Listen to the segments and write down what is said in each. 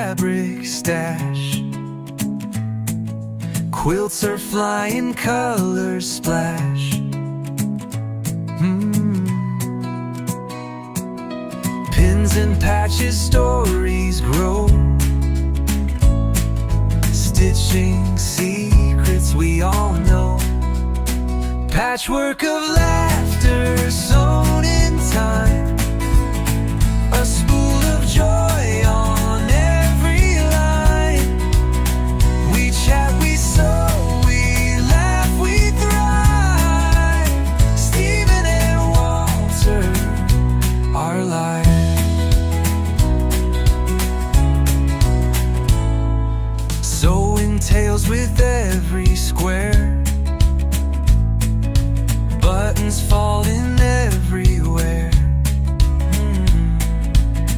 fabric stash. Quilter flying colors splash. Pins and patches, stories grow. Stitching secrets we all know. Patchwork of laughter sewn in time. A spool of joy on every line. We chat, we sew, we laugh, we thrive. Stephen and Walter, our life. Sewing tales with every square. Buttons falling everywhere.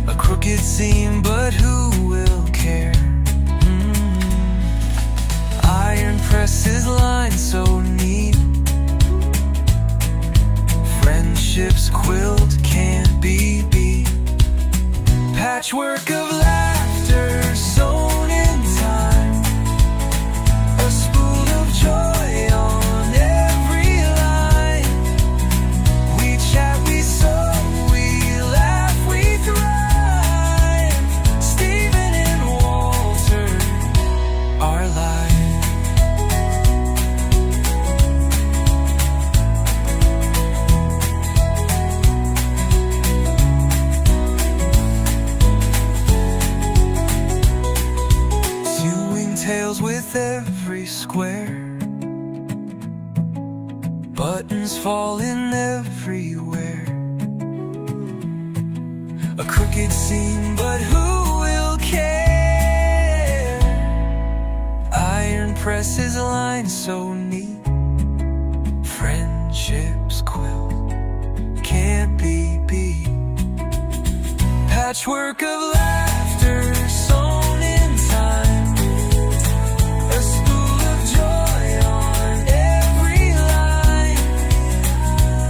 A crooked seam, but who will care? Iron presses line so neat. Friendships quilt can't be beat. Patchwork of laughter sewn in time. A spool of joy on every line. We chat, we sew, we laugh, we thrive. Stephen and Walter, our life. Sewing tales with every square. Buttons falling everywhere. A crooked seam, but who will care? Iron presses line so neat. Friendships quilt can't be beat. Patchwork of laughter sewn in time. A spool of joy on every line.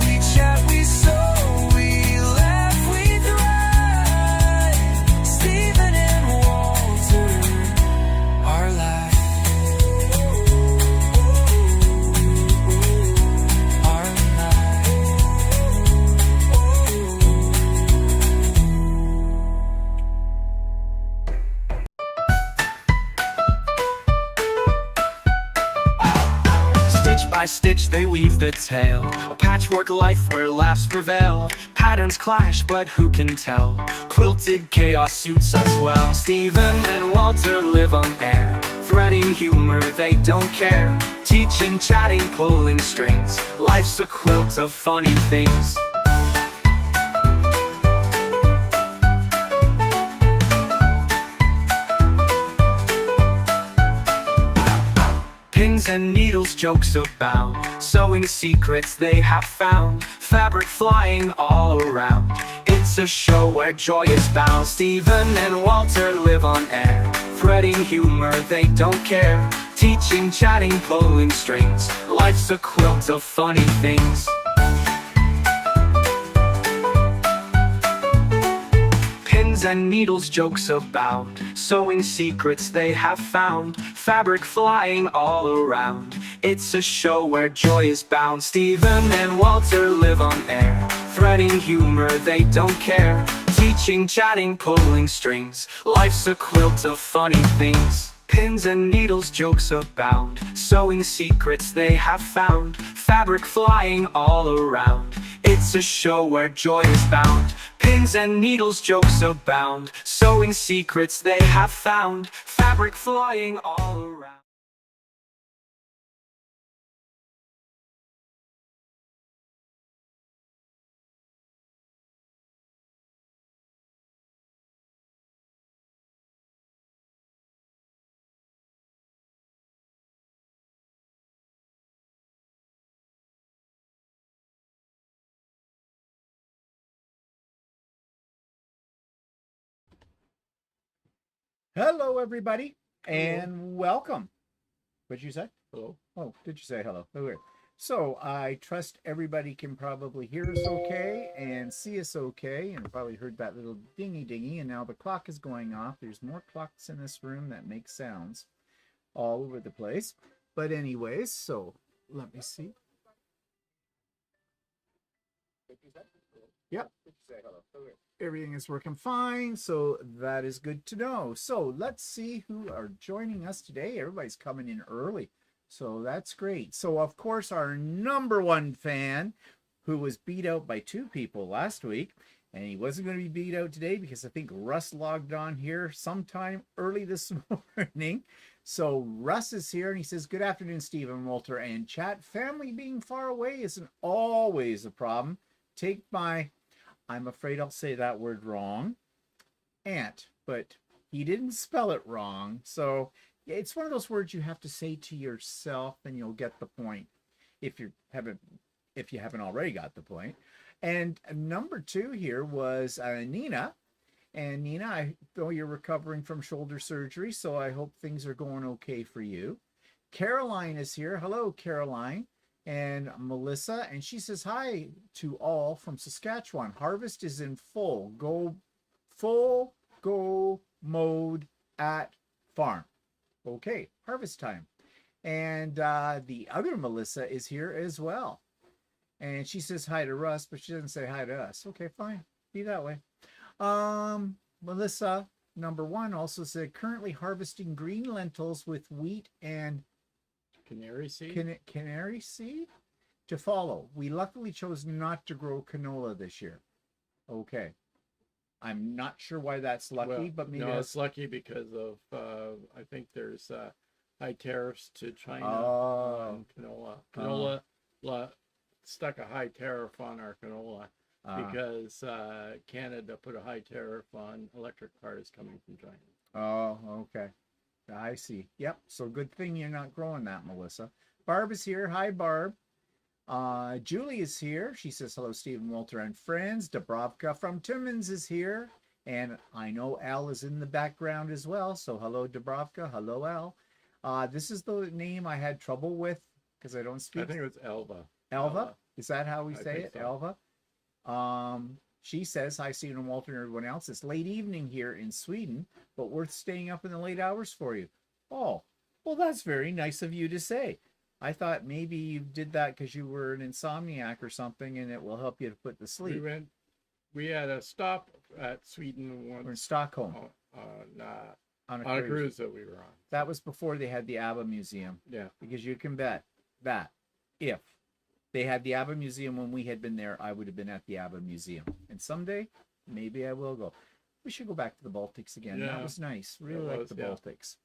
We chat, we sew, we laugh, we thrive. Stephen and Walter, our life. Our life. Stitch by stitch they weave the tale. A patchwork life where laughs prevail. Patterns clash, but who can tell? Quilted chaos suits us well. Stephen and Walter live on air. Threading humor, they don't care. Teaching, chatting, pulling strings. Life's a quilt of funny things. Pins and needles, jokes abound. Sewing secrets they have found. Fabric flying all around. It's a show where joy is bound. Stephen and Walter live on air. Threading humor, they don't care. Teaching, chatting, pulling strings. Life's a quilt of funny things. Pins and needles, jokes abound. Sewing secrets they have found. Fabric flying all around. It's a show where joy is bound. Stephen and Walter live on air. Threading humor, they don't care. Teaching, chatting, pulling strings. Life's a quilt of funny things. Pins and needles, jokes abound. Sewing secrets they have found. Fabric flying all around. It's a show where joy is bound. Pins and needles, jokes abound. Sewing secrets they have found. Fabric flying all around. Hello, everybody, and welcome. What'd you say? Hello. Oh, did you say hello? Oh, weird. So I trust everybody can probably hear us okay and see us okay, and probably heard that little dingy dingy. And now the clock is going off. There's more clocks in this room that make sounds all over the place. But anyways, so let me see. Yep. Everything is working fine, so that is good to know. So let's see who are joining us today. Everybody's coming in early, so that's great. So of course our number one fan, who was beat out by two people last week, and he wasn't going to be beat out today because I think Russ logged on here sometime early this morning. So Russ is here, and he says, good afternoon, Stephen, Walter, and chat. Family being far away isn't always a problem. Take my, I'm afraid I'll say that word wrong, aunt, but he didn't spell it wrong. So it's one of those words you have to say to yourself, and you'll get the point if you haven't already got the point. And number two here was Nina. And Nina, I know you're recovering from shoulder surgery, so I hope things are going okay for you. Caroline is here. Hello, Caroline. And Melissa, and she says hi to all from Saskatchewan. Harvest is in full go mode at farm. Okay, harvest time. And the other Melissa is here as well. And she says hi to Russ, but she doesn't say hi to us. Okay, fine. Be that way. Melissa, number one, also said currently harvesting green lentils with wheat and canary seed? Canary seed to follow. We luckily chose not to grow canola this year. Okay. I'm not sure why that's lucky, but maybe no, it's lucky because of I think there's high tariffs to China on canola. Canola stuck a high tariff on our canola because Canada put a high tariff on electric cars coming from China. Oh, okay. I see. Yep. So good thing you're not growing that, Melissa. Barb is here. Hi, Barb. Julie is here. She says, hello, Stephen, Walter, and friends. Dubrovka from Timmins is here. And I know Al is in the background as well. So hello, Dubrovka. Hello, Al. This is the name I had trouble with because I don't speak. I think it was Elva. Elva? Is that how we say it? So. Elva? She says, hi, Stephen and Walter and everyone else. It's late evening here in Sweden, but worth staying up in the late hours for you. Oh, well, that's very nice of you to say. I thought maybe you did that because you were an insomniac or something, and it will help you to put to sleep. We had a stop at Sweden once. Or in Stockholm. On a cruise that we were on. That was before they had the ABBA Museum. Yeah. Because you can bet that if they had the ABBA Museum when we had been there, I would have been at the ABBA Museum. And someday, maybe I will go. We should go back to the Baltics again. Yeah. That was nice. Really liked the Baltics.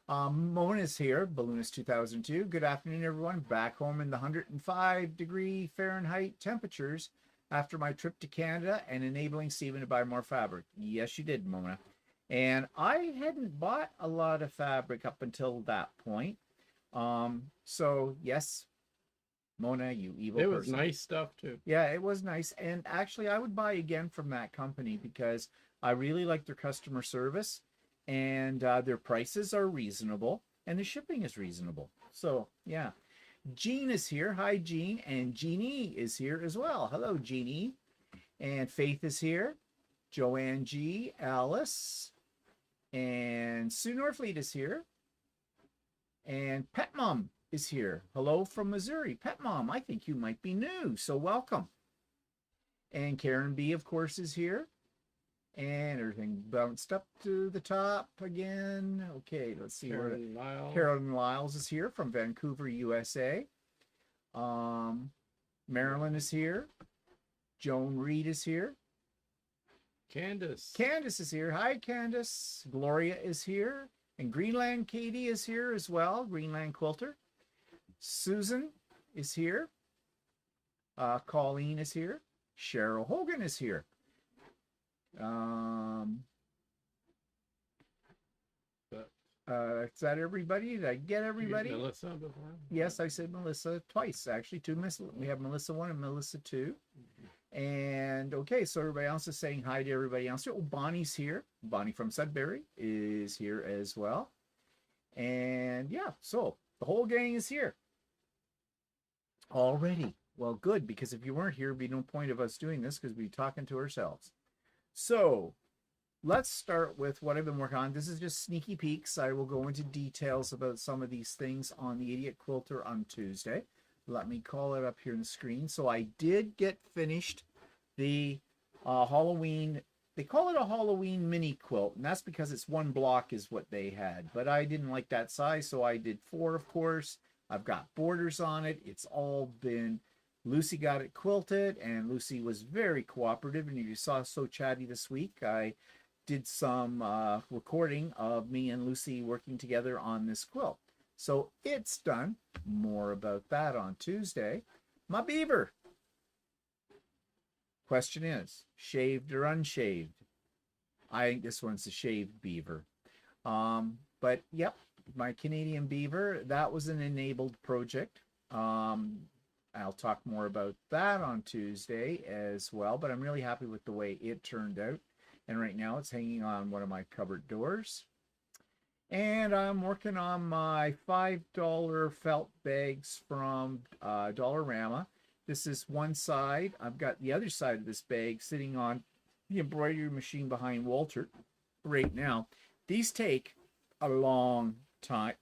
Mona is here, Balloonist 2002. Good afternoon, everyone. Back home in the 105-degree Fahrenheit temperatures after my trip to Canada and enabling Stephen to buy more fabric. Yes, you did, Mona. And I hadn't bought a lot of fabric up until that point. So, yes, Mona, you evil person. It was nice stuff, too. Yeah, it was nice. And actually, I would buy again from that company because I really like their customer service. And their prices are reasonable, and the shipping is reasonable. So, yeah. Jean is here. Hi, Jean. And Jeannie is here as well. Hello, Jeannie. And Faith is here. Joanne G. Alice. And Sue Norfleet is here. And Pet Mom is here. Hello from Missouri. Pet Mom, I think you might be new, so welcome. And Karen B., of course, is here. And everything bounced up to the top again. Okay, let's see. Carolyn Lyles is here from Vancouver, USA. Marilyn is here. Joan Reed is here. Candace is here. Hi, Candace. Gloria is here. And Greenland Katie is here as well. Greenland Quilter. Susan is here. Colleen is here. Cheryl Hogan is here. Is that everybody? Did I get everybody? Melissa before? Yes, I said Melissa twice, actually. We have Melissa 1 and Melissa 2. And okay, so everybody else is saying hi to everybody else. Oh, Bonnie's here. Bonnie from Sudbury is here as well. And yeah, so the whole gang is here. Already. Well, good, because if you weren't here, there'd be no point of us doing this because we'd be talking to ourselves. So let's start with what I've been working on. This is just sneaky peeks. I will go into details about some of these things on the Idiot Quilter on Tuesday. Let me call it up here on the screen. So I did get finished the Halloween. They call it a Halloween mini quilt, and that's because it's one block is what they had. But I didn't like that size, so I did 4, of course. I've got borders on it. It's all been, Lucy got it quilted, and Lucy was very cooperative. And if you saw So Chatty this week, I did some recording of me and Lucy working together on this quilt. So it's done. More about that on Tuesday. My beaver. Question is, shaved or unshaved? I think this one's a shaved beaver. But yep, my Canadian beaver, that was an enabled project. I'll talk more about that on Tuesday as well, but I'm really happy with the way it turned out. And right now it's hanging on one of my cupboard doors. And I'm working on my $5 felt bags from Dollarama. This is one side. I've got the other side of this bag sitting on the embroidery machine behind Walter right now. These take a long time.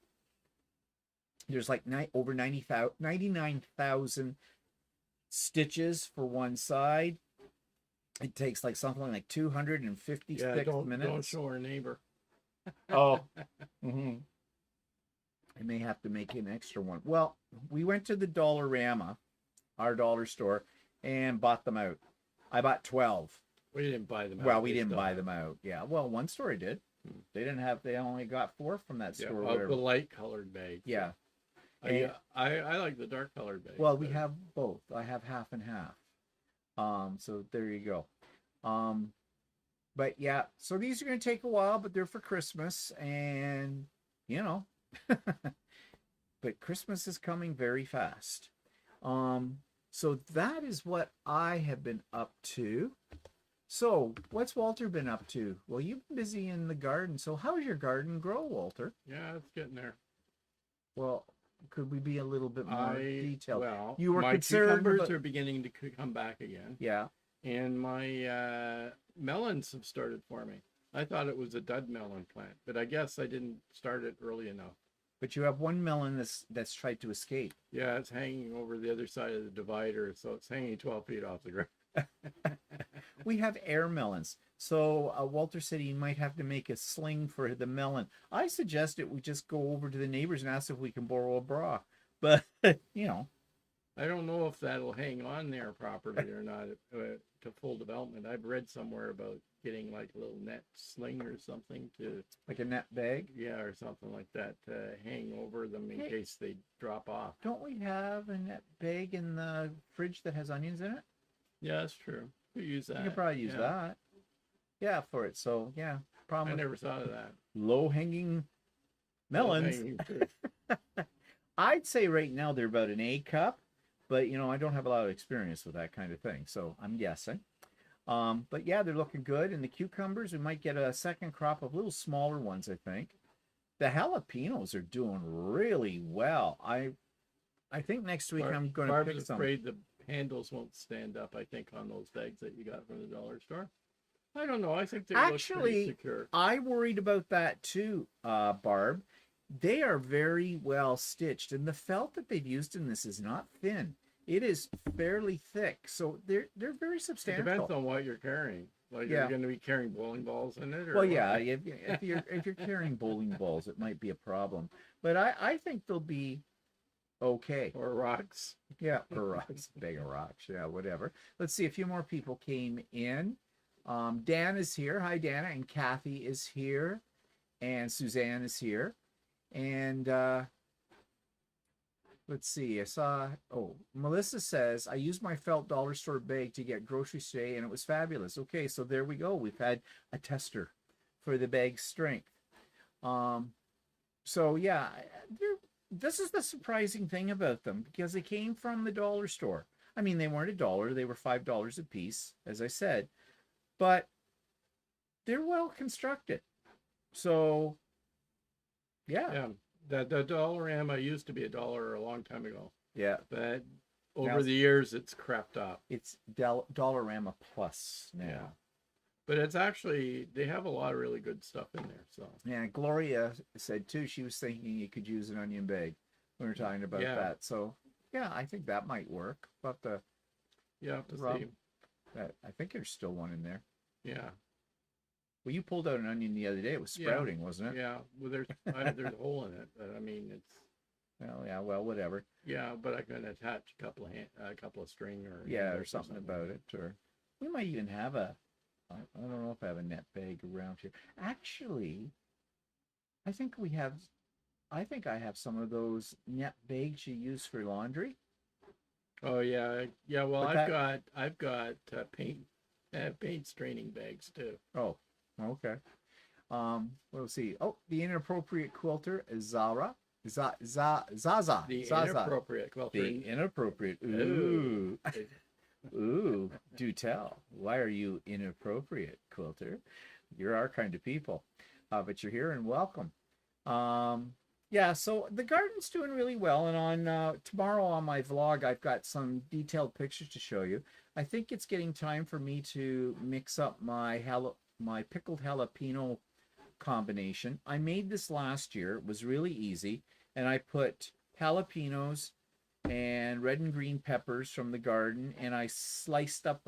There's like over 99,000 stitches for one side. It takes like something like 256 minutes. Don't show our neighbor. Oh. Mm-hmm. I may have to make an extra one. Well, we went to the Dollarama, our dollar store, and bought them out. I bought 12. We didn't buy them out. Well, we didn't buy them out. Yeah. Well, one store did. They didn't have, they only got 4 from that store. Yeah, the light colored bag. Yeah. I like the dark colored bag. Well, we have both. I have half and half. So there you go. But yeah, so these are going to take a while, but they're for Christmas, and you know, but Christmas is coming very fast. So that is what I have been up to. So what's Walter been up to? Well, you've been busy in the garden. So how's your garden grow, Walter? Yeah, it's getting there. Well, could we be a little bit more detailed? Well, you were my concerned, cucumbers are beginning to come back again. Yeah. And my melons have started forming. I thought it was a dud melon plant, but I guess I didn't start it early enough. But you have one melon that's tried to escape. Yeah, it's hanging over the other side of the divider, so it's hanging 12 feet off the ground. We have air melons. So Walter said he might have to make a sling for the melon. I suggested we just go over to the neighbors and ask if we can borrow a bra. But, you know. I don't know if that'll hang on there properly or not to full development. I've read somewhere about getting like a little net sling or something to... Like a net bag? Yeah, or something like that to hang over them in case they drop off. Don't we have a net bag in the fridge that has onions in it? Yeah, that's true. We use that. You could probably use that. Yeah, for it. So, yeah. I never thought of that. Low-hanging melons. I'd say right now they're about an A cup. But, you know, I don't have a lot of experience with that kind of thing, so I'm guessing. But, yeah, they're looking good. And the cucumbers, we might get a second crop of little smaller ones, I think. The jalapenos are doing really well. I think next week I'm going to pick some. Afraid the handles won't stand up, I think, on those bags that you got from the dollar store. I don't know. I think they look pretty secure. I worried about that too, Barb. They are very well stitched, and the felt that they've used in this is not thin. It is fairly thick, so they're very substantial. It depends on what you're carrying. Like, you're going to be carrying bowling balls in it? Or well, yeah, if you're carrying bowling balls, it might be a problem. But I think they'll be okay. Or rocks. Yeah, or rocks. Bag of rocks. Yeah, whatever. Let's see. A few more people came in. Dan is here. Hi, Dana. And Kathy is here. And Suzanne is here. And let's see. I saw, Melissa says, I used my felt dollar store bag to get groceries today, and it was fabulous. Okay, so there we go. We've had a tester for the bag's strength. So, yeah, this is the surprising thing about them, because they came from the dollar store. I mean, they weren't $1. They were $5 a piece, as I said. But they're well constructed. So... Yeah. The Dollarama used to be $1 a long time ago. Yeah. But over Now, the years it's crept up. it's Dollarama Plus now. Yeah. But it's actually, they have a lot of really good stuff in there. So Yeah, Gloria said too, she was thinking you could use an onion bag. We were talking about Yeah. that. So yeah, I think that might work. But you have to rub see. that, I think there's still one in there. Yeah. Well, you pulled out an onion the other day. It was Yeah. sprouting, wasn't it? Yeah. Well, there's a hole in it, but I mean, it's, Well, yeah. Well, whatever. yeah, but I can attach a couple of string or Yeah, or handles something about it. Or we might even have a. I don't know if I have a net bag around here. Actually, I think we have. I think I have some of those net bags you use for laundry. Oh yeah, yeah. Well, But I've got paint straining bags too. Oh, okay. We'll see. Oh, the inappropriate quilter is Zara. Zaza. The Zaza. inappropriate quilter. The inappropriate. Ooh. Ooh. Do tell. Why are you inappropriate, quilter? You're our kind of people. But you're here and welcome. Yeah, so the garden's doing really well. And on tomorrow on my vlog, I've got some detailed pictures to show you. I think it's getting time for me to mix up my pickled jalapeno combination. I made this last year. It was really easy. And I put jalapenos and red and green peppers from the garden. And I sliced up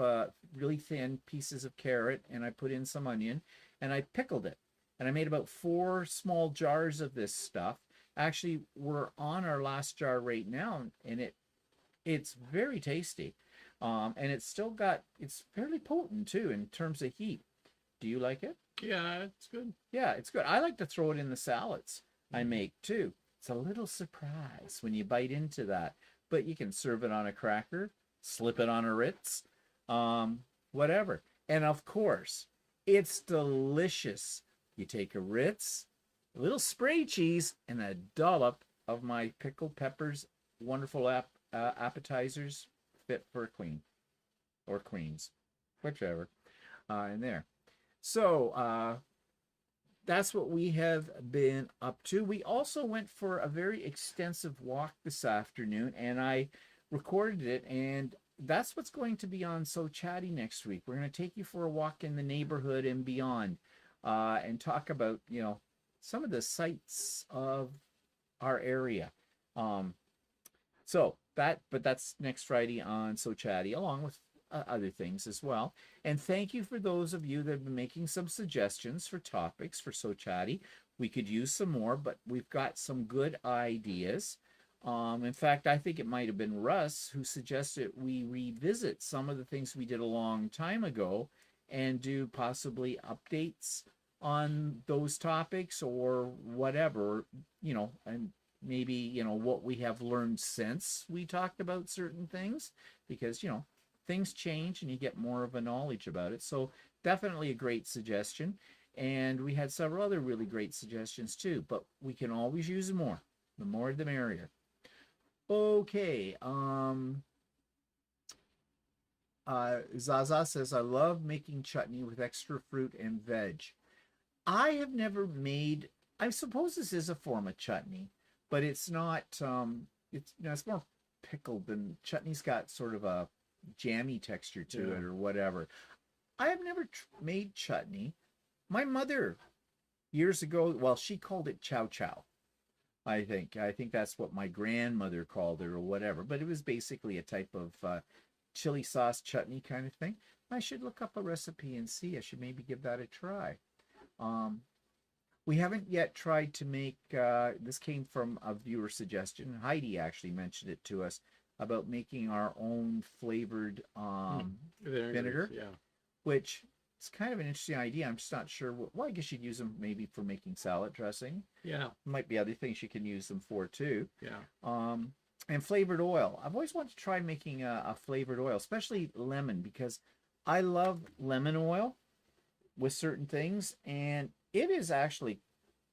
really thin pieces of carrot. And I put in some onion. And I pickled it. And I made about 4 small jars of this stuff. Actually, we're on our last jar right now. And it's very tasty. And it's fairly potent too in terms of heat. Do you like it? Yeah, it's good. Yeah, it's good. I like to throw it in the salads I make too. It's a little surprise when you bite into that. But you can serve it on a cracker, slip it on a Ritz, whatever. And of course, it's delicious. You take a Ritz, a little spray cheese, and a dollop of my pickled peppers, wonderful appetizers, fit for a queen or queens, whichever, in there. So that's what we have been up to. We also went for a very extensive walk this afternoon, and I recorded it, and that's what's going to be on So Chatty next week. We're going to take you for a walk in the neighborhood and beyond, and talk about, some of the sights of our area. But that's next Friday on So Chatty, along with other things as well. And thank you for those of you that have been making some suggestions for topics for So Chatty. We could use some more, but we've got some good ideas. In fact, I think it might have been Russ who suggested we revisit some of the things we did a long time ago and do possibly updates on those topics or whatever, and maybe, what we have learned since we talked about certain things, because, things change and you get more of a knowledge about it. So definitely a great suggestion. And we had several other really great suggestions too, but we can always use more. The more the merrier. Okay. Zaza says, I love making chutney with extra fruit and veg. I have never made, I suppose this is a form of chutney, but it's not, it's more pickled than chutney's got sort of a jammy texture to it or whatever. I have never made chutney. My mother years ago, well, she called it chow chow. I think that's what my grandmother called it or whatever, but it was basically a type of chili sauce chutney kind of thing. I should look up a recipe and see. I should maybe give that a try. We haven't yet tried to make, this came from a viewer suggestion. Heidi actually mentioned it to us about making our own flavored vinegar, which is kind of an interesting idea. I'm just not sure. Well, I guess you'd use them maybe for making salad dressing. Yeah. Might be other things you can use them for too. Yeah. And flavored oil. I've always wanted to try making a flavored oil, especially lemon, because I love lemon oil with certain things, and it is actually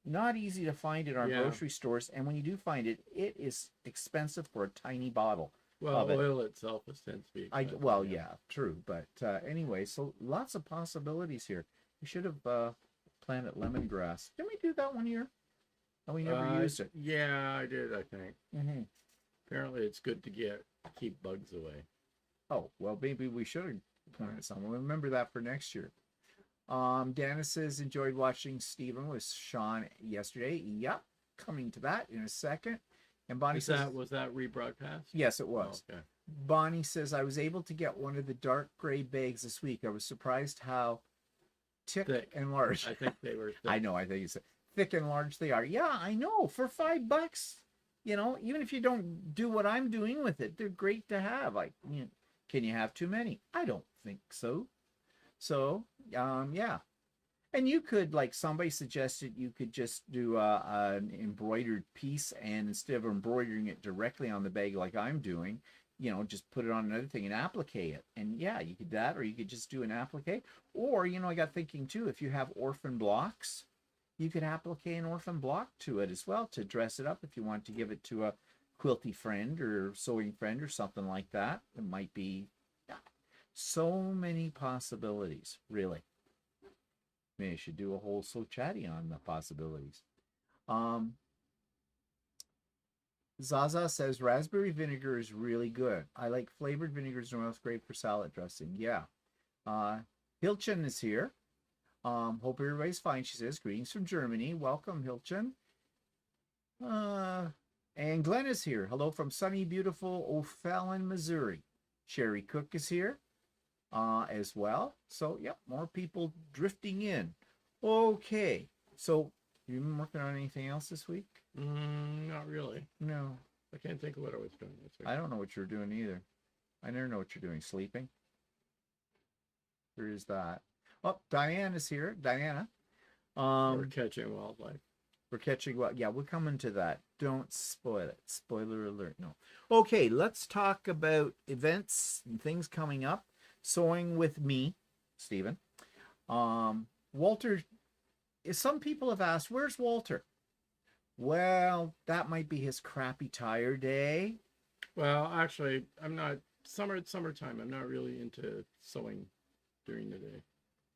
not easy to find in our grocery stores. And when you do find it, it is expensive for a tiny bottle. Well, oil itself tends to be expensive. Yeah, true. But anyway, so lots of possibilities here. We should have planted lemongrass. Didn't we do that one year? And we never used it. Yeah, I did, I think. Mm-hmm. Apparently it's good to get keep bugs away. Oh, well, maybe we should have planted some. We'll remember that for next year. Dana says, enjoyed watching Stephen with Sean yesterday. Yep, coming to that in a second. And Bonnie says, Was that rebroadcast? yes, it was. Oh, okay. Bonnie says, I was able to get one of the dark gray bags this week. I was surprised how thick and large. I think they were thick. I know, I think you said thick and large they are. Yeah, I know. For $5, you know, even if you don't do what I'm doing with it, they're great to have. Like, you know, can you have too many? I don't think so. So, yeah. And you could, like somebody suggested, you could just do an embroidered piece, and instead of embroidering it directly on the bag like I'm doing, you know, just put it on another thing and applique it. And yeah, you could that, or you could just do an applique. Or, you know, I got thinking too, if you have orphan blocks, you could applique an orphan block to it as well to dress it up if you want to give it to a quilty friend or sewing friend or something like that. It might be so many possibilities, really. Maybe I should do a whole So Chatty on the possibilities. Zaza says raspberry vinegar is really good. I like flavored vinegars and oils, great for salad dressing. Yeah. Hilchen is here. Hope everybody's fine. She says greetings from Germany. Welcome, Hilchen. And Glenn is here. Hello from sunny, beautiful O'Fallon, Missouri. Sherry Cook is here as well. So, yep, more people drifting in. Okay. So, you been working on anything else this week? Not really. No. I can't think of what I was doing this week. I don't know what you're doing either. I never know what you're doing. Sleeping? There is that. Oh, Diane is here. Diana. We're catching wildlife. We're catching what? Yeah, we're coming to that. Don't spoil it. Spoiler alert. No. Okay, let's talk about events and things coming up. Sewing with me, Stephen. Walter, some people have asked, where's Walter? Well, that might be his crappy tire day. Well, actually, I'm not. Summertime, I'm not really into sewing during the day.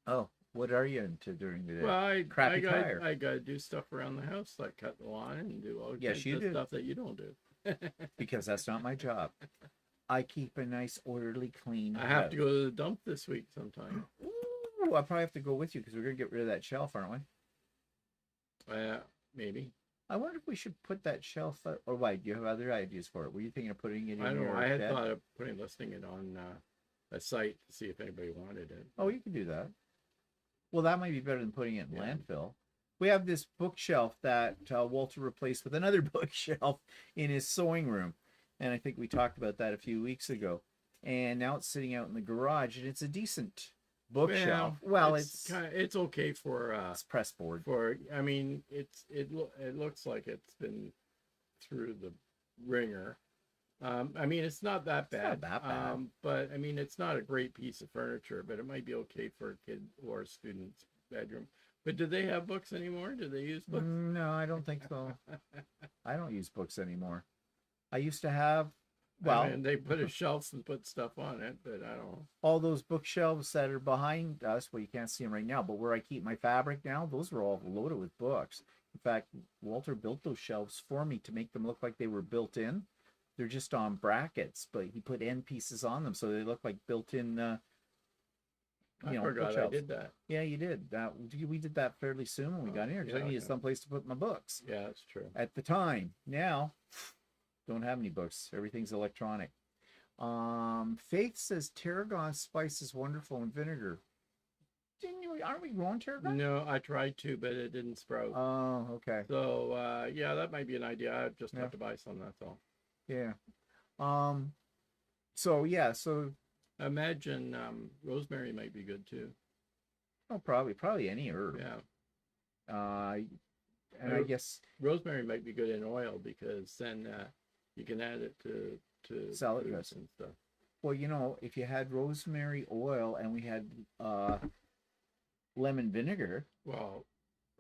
Oh, what are you into during the day? Well, I tire. got to do stuff around the house, like cut the lawn and do all Yes, kinds you of do. stuff that you don't do. Because that's not my job. I keep a nice, orderly, clean I have house. to go to the dump this week sometime. Ooh, I probably have to go with you because we're going to get rid of that shelf, aren't we? Maybe. I wonder if we should put that shelf up, or why? Do you have other ideas for it? Were you thinking of putting it in I don't know. your I had shed? thought of listing it on a site to see if anybody wanted it. Oh, you can do that. Well, that might be better than putting it in landfill. We have this bookshelf that Walter replaced with another bookshelf in his sewing room. And I think we talked about that a few weeks ago. And now it's sitting out in the garage, and it's a decent bookshelf. Well, it's okay for it's press board. I mean, it looks like it's been through the ringer. I mean, it's not that bad. It's not that bad. But I mean, it's not a great piece of furniture, but it might be okay for a kid or a student's bedroom. But do they have books anymore? Do they use books? No, I don't think so. I don't use books anymore. I used to have, well, I mean, they put a shelf and put stuff on it, but I don't know. All those bookshelves that are behind us, well, you can't see them right now, but where I keep my fabric now, those were all loaded with books. In fact, Walter built those shelves for me to make them look like they were built in. They're just on brackets, but he put end pieces on them so they look like built-in. I forgot bookshelves. I did that. Yeah, you did. We did that fairly soon when we got here because I needed someplace to put my books. Yeah, that's true. At the time, now don't have any books. Everything's electronic. Faith says tarragon spice is wonderful in vinegar. Aren't we growing tarragon? No, I tried to, but it didn't sprout. Oh, okay. So yeah, that might be an idea. I just have to buy some. That's all. Yeah. So yeah. So imagine rosemary might be good too. Oh, probably any herb. Yeah. And I guess rosemary might be good in oil because then you can add it to salad dressing and stuff. Well, you know, if you had rosemary oil and we had lemon vinegar. Well,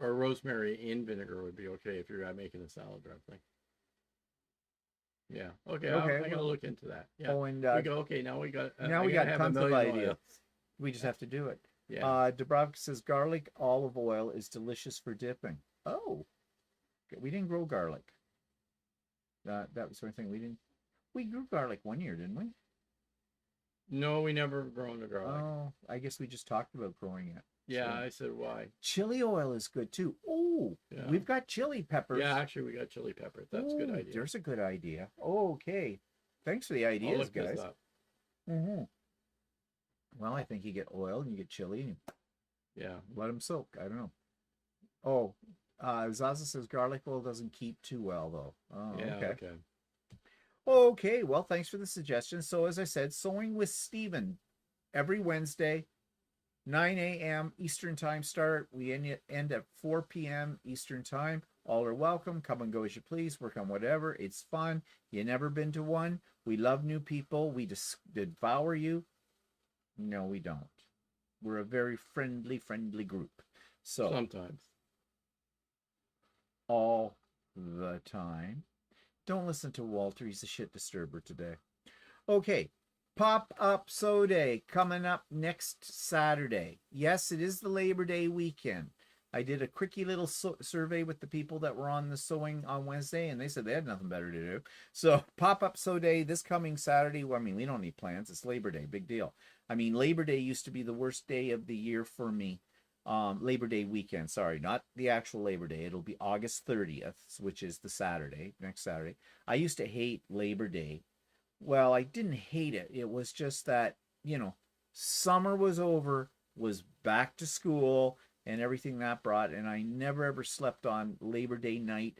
or rosemary in vinegar would be okay if you're making a salad dressing. Yeah. Okay. I'm gonna look into that. Yeah. Oh, and now we got tons of ideas. We just have to do it. Yeah. Dubrovka says garlic olive oil is delicious for dipping. Oh, we didn't grow garlic. That was the thing we didn't. We grew garlic one year, didn't we? No, we never grown the garlic. Oh, I guess we just talked about growing it. Yeah, So. I said why. Chili oil is good too. Oh, Yeah. we've got chili peppers. Yeah, actually, we got chili pepper. That's a good Ooh, idea. There's a good idea. Okay. Thanks for the I'll ideas, look this guys. up. Mm-hmm. Well, I think you get oil and you get chili and you Yeah. let them soak. I don't know. Oh, Zaza says garlic oil doesn't keep too well, though. Oh, Yeah. okay. Okay. Okay, well, thanks for the suggestion. So, as I said, Sewing with Stephen every Wednesday, 9 a.m. Eastern Time start. We end at 4 p.m. Eastern Time. All are welcome. Come and go as you please. Work on whatever. It's fun. You never been to one. We love new people. We just devour you. No, we don't. We're a very friendly group. So Sometimes. all the time. Don't listen to Walter. He's a shit disturber today. Okay. Pop-up Sew Day coming up next Saturday. Yes, it is the Labor Day weekend. I did a quickie little survey with the people that were on the sewing on Wednesday, and they said they had nothing better to do. So Pop-up Sew Day this coming Saturday. Well, I mean, we don't need plans. It's Labor Day. Big deal. I mean, Labor Day used to be the worst day of the year for me. Labor Day weekend. Sorry, not the actual Labor Day. It'll be August 30th, which is the Saturday, next Saturday. I used to hate Labor Day. Well, I didn't hate it. It was just that, summer was over, was back to school, and everything that brought, and I never ever slept on Labor Day night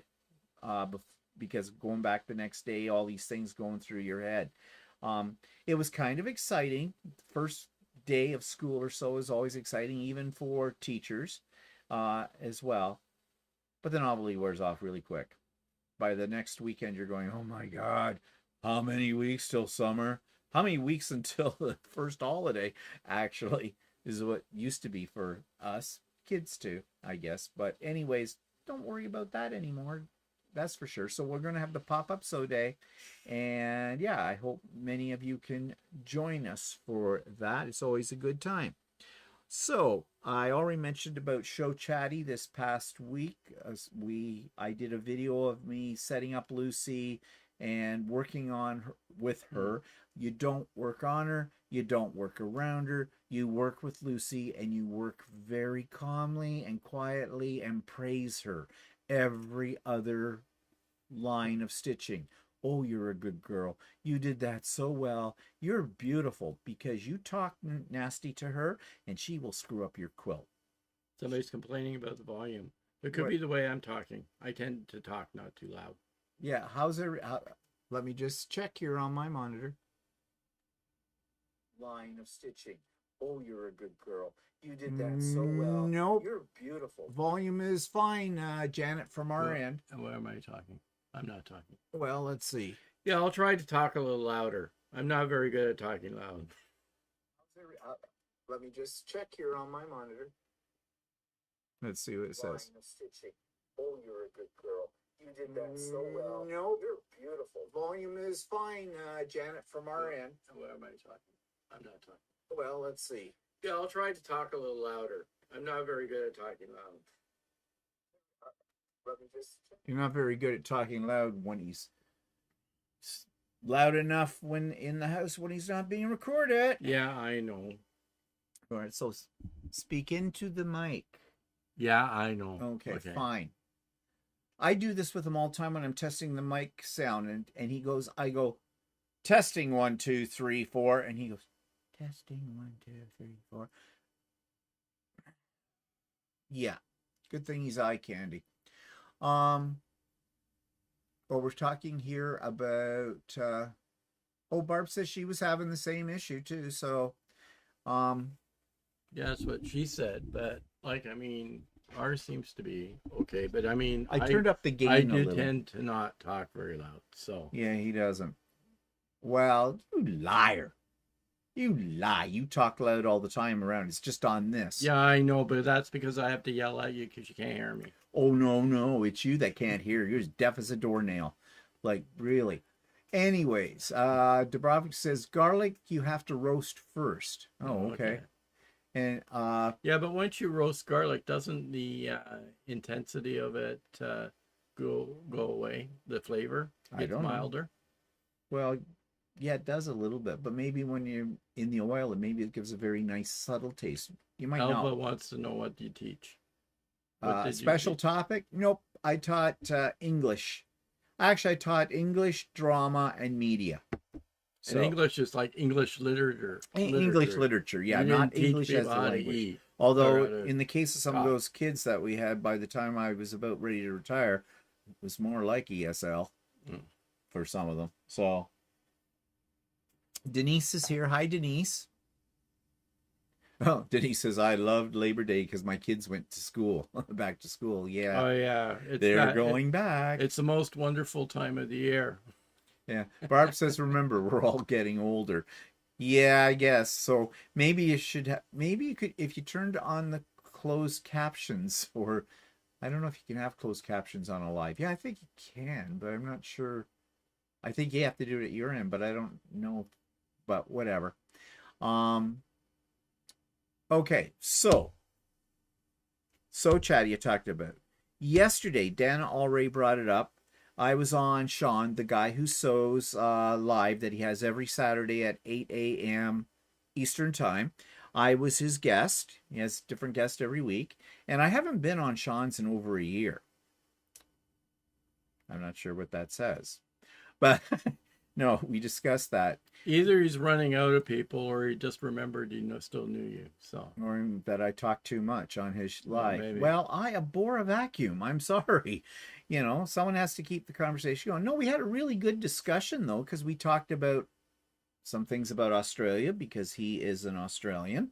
because going back the next day, all these things going through your head. It was kind of exciting. First day of school or so is always exciting, even for teachers as well. But the novelty wears off really quick. By the next weekend, you're going, oh my God, how many weeks till summer? How many weeks until the first holiday, actually, is what used to be for us. Kids too, I guess. But anyways, don't worry about that anymore. That's for sure. So we're going to have the Pop-Up Sew Day. And yeah, I hope many of you can join us for that. It's always a good time. So I already mentioned about Show Chatty this past week. I did a video of me setting up Lucey and working on her, with her. You don't work on her. You don't work around her. You work with Lucey and you work very calmly and quietly and praise her every other line of stitching. Oh, you're a good girl. You did that so well. You're beautiful, because you talk nasty to her and she will screw up your quilt. Somebody's complaining about the volume. It could be the way I'm talking. I tend to talk not too loud. Yeah, let me just check here on my monitor. Line of stitching. Oh, you're a good girl. You did that so well. Nope. You're beautiful. Volume is fine, Janet, from our end. And where am I talking? I'm not talking. Well, let's see. Yeah, I'll try to talk a little louder. I'm not very good at talking loud. Let me just check here on my monitor. Let's see what it says. Line of stitching. Oh, you're a good girl. You did that so well. Nope. You're beautiful. Volume is fine, Janet, from our end. And where am I talking? I'm not talking. Well, let's see. Yeah, I'll try to talk a little louder. I'm not very good at talking loud. You're not very good at talking loud when he's loud enough when in the house when he's not being recorded. Yeah, I know. All right, so speak into the mic. Yeah, I know. Okay, fine. I do this with him all the time when I'm testing the mic sound, and he goes, I go, testing 1, 2, 3, 4, and he goes, testing 1, 2, 3, 4. Yeah, good thing he's eye candy. But we're talking here about Barb says she was having the same issue too, so yeah, that's what she said, but like, I mean, ours seems to be okay, but I mean, I turned up the gain I a do little. tend to not talk very loud, so Yeah, he doesn't. Well, you liar. You lie. You talk loud all the time around. It's just on this. yeah, I know, but that's because I have to yell at you because you can't hear me. Oh, no. It's you that can't hear. You're as deaf as a doornail. Like, really. Anyways, Dubrovnik says, garlic you have to roast first. Oh, okay. And yeah, but once you roast garlic, doesn't the intensity of it go away? The flavor gets milder. Well, yeah, it does a little bit, but maybe when you're in the oil, maybe it gives a very nice subtle taste. You might Alba not. wants to know what you teach. What did you Special teach? topic? Nope. I taught English. Actually, I taught English, drama, and media. And So English is like English literature. English literature, yeah, You didn't not teach English as people the how to language. eat or Although how to in the case of some of talk. those kids that we had, by the time I was about ready to retire, it was more like ESL Mm. for some of them. So Denise is here. Hi, Denise. Oh, Denise says, I loved Labor Day because my kids went to school, back to school. Yeah, Oh yeah, they're going back. It's the most wonderful time of the year. Yeah. Barb says, remember, we're all getting older. Yeah, I guess. So maybe you should have, maybe you could, if you turned on the closed captions, or I don't know if you can have closed captions on a live. Yeah, I think you can, but I'm not sure. I think you have to do it at your end, but I don't know, but whatever. Okay, so Chatty, you talked about yesterday. Dana already brought it up. I was on Sean, the guy who sews live that he has every Saturday at 8 a.m. Eastern time. I was his guest. He has a different guest every week. And I haven't been on Sean's in over a year. I'm not sure what that says. But no, we discussed that. Either he's running out of people or he just remembered he still knew you. So, Or that I talk too much on his live. maybe. Well, I abhor a vacuum. I'm sorry. You know, someone has to keep the conversation going. No, we had a really good discussion, though, because we talked about some things about Australia, because he is an Australian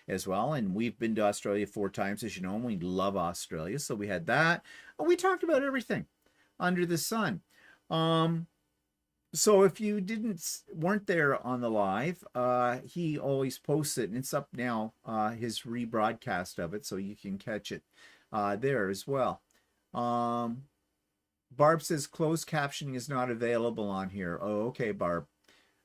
as well. And we've been to Australia 4 times, as you know, and we love Australia. So we had that. We talked about everything under the sun. So if you weren't there on the live, he always posts it, and it's up now, his rebroadcast of it, so you can catch it there as well. Barb says closed captioning is not available on here. Oh, okay, Barb.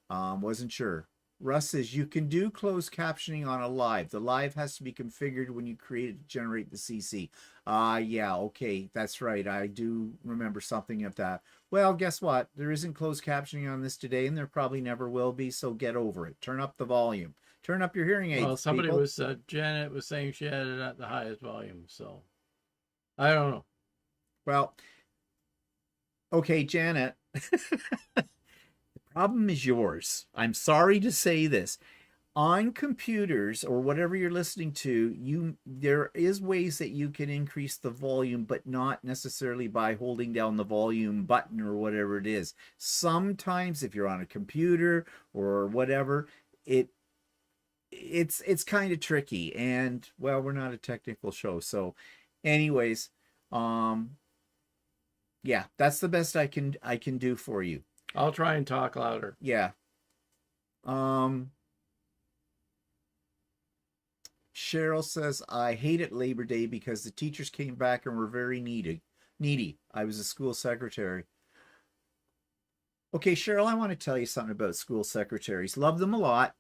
Wasn't sure. Russ says you can do closed captioning on a live. The live has to be configured when you create it to generate the CC. Yeah, okay, that's right. I do remember something of that. Well, guess what? There isn't closed captioning on this today, and there probably never will be, so get over it. Turn up the volume. Turn up your hearing aids, well, somebody people. was Janet was saying she had it at the highest volume, so I don't know. Well, okay, Janet. The problem is yours. I'm sorry to say this. On computers or whatever you're listening to, there is ways that you can increase the volume, but not necessarily by holding down the volume button or whatever it is. Sometimes if you're on a computer or whatever, it's kind of tricky. And well, we're not a technical show. So anyways, yeah, that's the best I can do for you. I'll try and talk louder. Yeah. Cheryl says, I hated Labor Day because the teachers came back and were very needy. I was a school secretary. Okay, Cheryl, I want to tell you something about school secretaries. Love them a lot.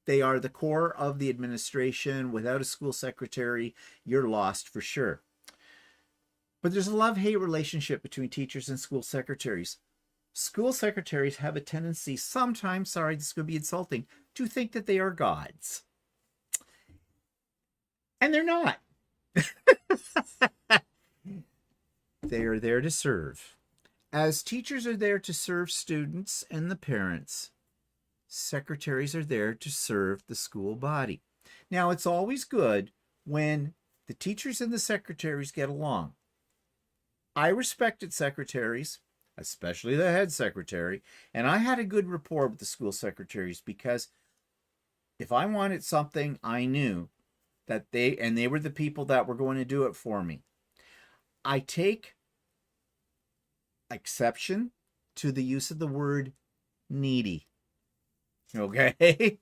They are the core of the administration. Without a school secretary, you're lost for sure. But there's a love-hate relationship between teachers and school secretaries. School secretaries have a tendency sometimes, sorry, this is going to be insulting, to think that they are gods. And they're not. They are there to serve. As teachers are there to serve students and the parents, secretaries are there to serve the school body. Now, it's always good when the teachers and the secretaries get along. I respected secretaries, especially the head secretary, and I had a good rapport with the school secretaries because if I wanted something, I knew that they were the people that were going to do it for me. I take exception to the use of the word needy. Okay?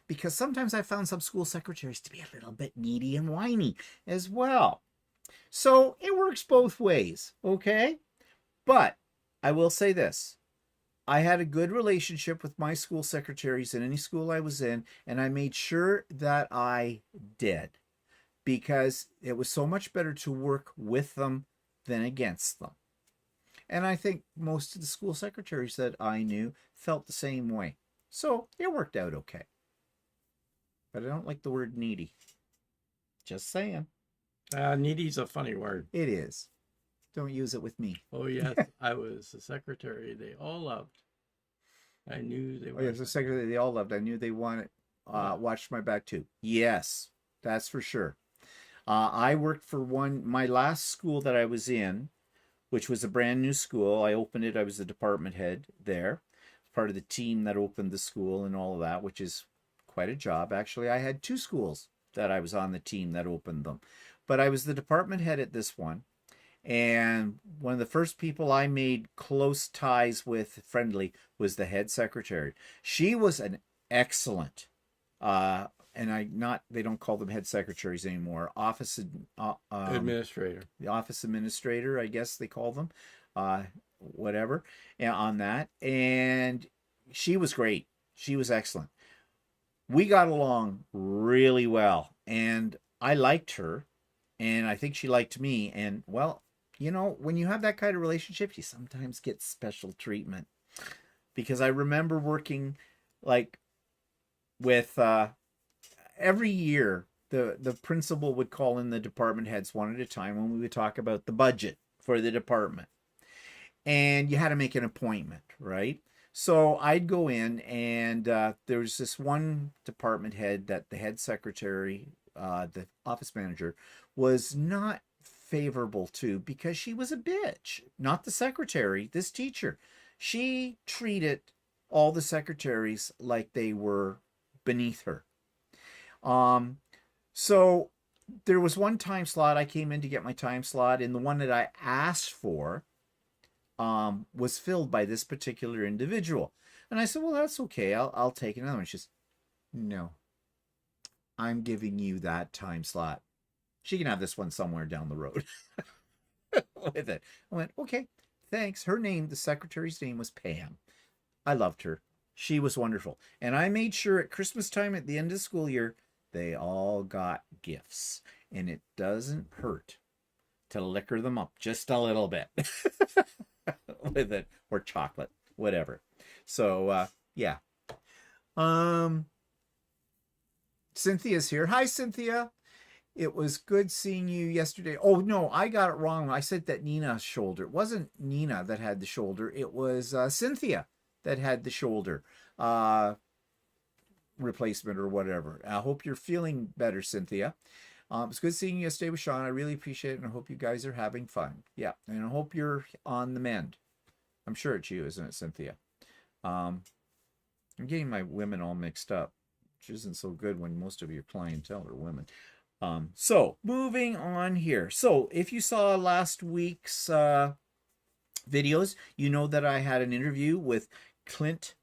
Because sometimes I found some school secretaries to be a little bit needy and whiny as well. So it works both ways, okay? But I will say this. I had a good relationship with my school secretaries in any school I was in, and I made sure that I did because it was so much better to work with them than against them. And I think most of the school secretaries that I knew felt the same way. So it worked out okay. But I don't like the word needy. Just saying. Needy's a funny word. It is. Don't use it with me. Oh, yes. I was the secretary they all loved. I knew they Oh, were. yes, the secretary they all loved. I knew they wanted, watched my back too. Yes, that's for sure. I worked for my last school that I was in, which was a brand new school. I opened it. I was the department head there, part of the team that opened the school and all of that, which is quite a job. Actually, I had 2 schools that I was on the team that opened them, but I was the department head at this one. And one of the first people I made close ties with, friendly, was the head secretary. She was an excellent, they don't call them head secretaries anymore. Administrator. The office administrator, I guess they call them, whatever, on that. And she was great. She was excellent. We got along really well, and I liked her, and I think she liked me. And well, you know, when you have that kind of relationship, you sometimes get special treatment. Because I remember working like with every year, the principal would call in the department heads one at a time when we would talk about the budget for the department. And you had to make an appointment, right? So I'd go in, and there was this one department head that the head secretary, the office manager, was not favorable to, because she was a bitch. Not the secretary, this teacher. She treated all the secretaries like they were beneath her. So there was one time slot. I came in to get my time slot, and the one that I asked for was filled by this particular individual. And I said, well, that's okay. I'll take another one. She says, no, I'm giving you that time slot. She can have this one somewhere down the road with it. I went, okay, thanks. Her name, the secretary's name, was Pam. I loved her. She was wonderful. And I made sure at Christmas time, at the end of the school year, they all got gifts. And it doesn't hurt to liquor them up just a little bit with it, or chocolate, whatever. So, yeah. Cynthia's here. Hi, Cynthia. It was good seeing you yesterday. Oh, no, I got it wrong. I said that Nina's shoulder. It wasn't Nina that had the shoulder. It was Cynthia that had the shoulder replacement or whatever. I hope you're feeling better, Cynthia. It's good seeing you yesterday with Sean. I really appreciate it, and I hope you guys are having fun. Yeah, and I hope you're on the mend. I'm sure it's you, isn't it, Cynthia? I'm getting my women all mixed up, which isn't so good when most of your clientele are women. So moving on here. So if you saw last week's videos, you know that I had an interview with Clint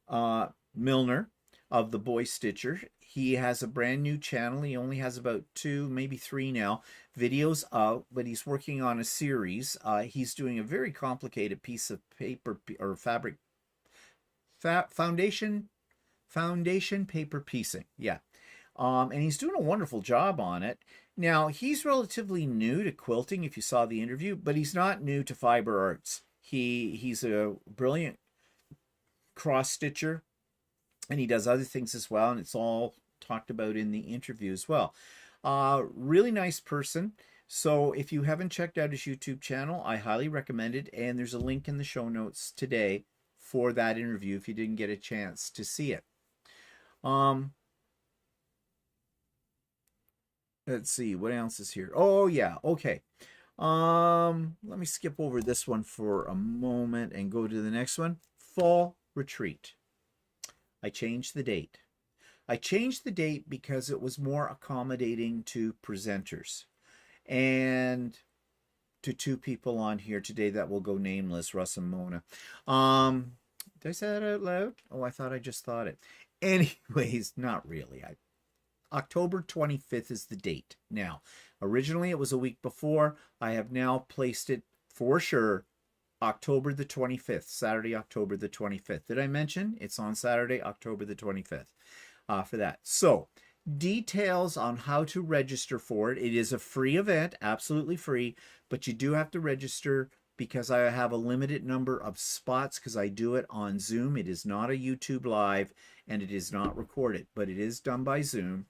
Milner of the Boy Stitcher. He has a brand new channel. He only has about 2, maybe 3 now videos out, but he's working on a series. He's doing a very complicated piece of paper or fabric, foundation paper piecing. Yeah. And he's doing a wonderful job on it. Now, he's relatively new to quilting, if you saw the interview, but he's not new to fiber arts. He's a brilliant cross stitcher, and he does other things as well, and it's all talked about in the interview as well. Really nice person. So if you haven't checked out his YouTube channel, I highly recommend it, and there's a link in the show notes today for that interview if you didn't get a chance to see it. Let's see, what else is here? Oh, yeah, okay. Let me skip over this one for a moment and go to the next one. Fall retreat. I changed the date. I changed the date because it was more accommodating to presenters and to 2 people on here today that will go nameless, Russ and Mona. Did I say that out loud? Oh, I thought I just thought it. Anyways, not really. October 25th is the date. Now, originally it was a week before. I have now placed it for sure October the 25th, Saturday, October the 25th. Did I mention it's on Saturday, October the 25th for that? So, details on how to register for it. It is a free event, absolutely free, but you do have to register because I have a limited number of spots because I do it on Zoom. It is not a YouTube live and it is not recorded, but it is done by Zoom,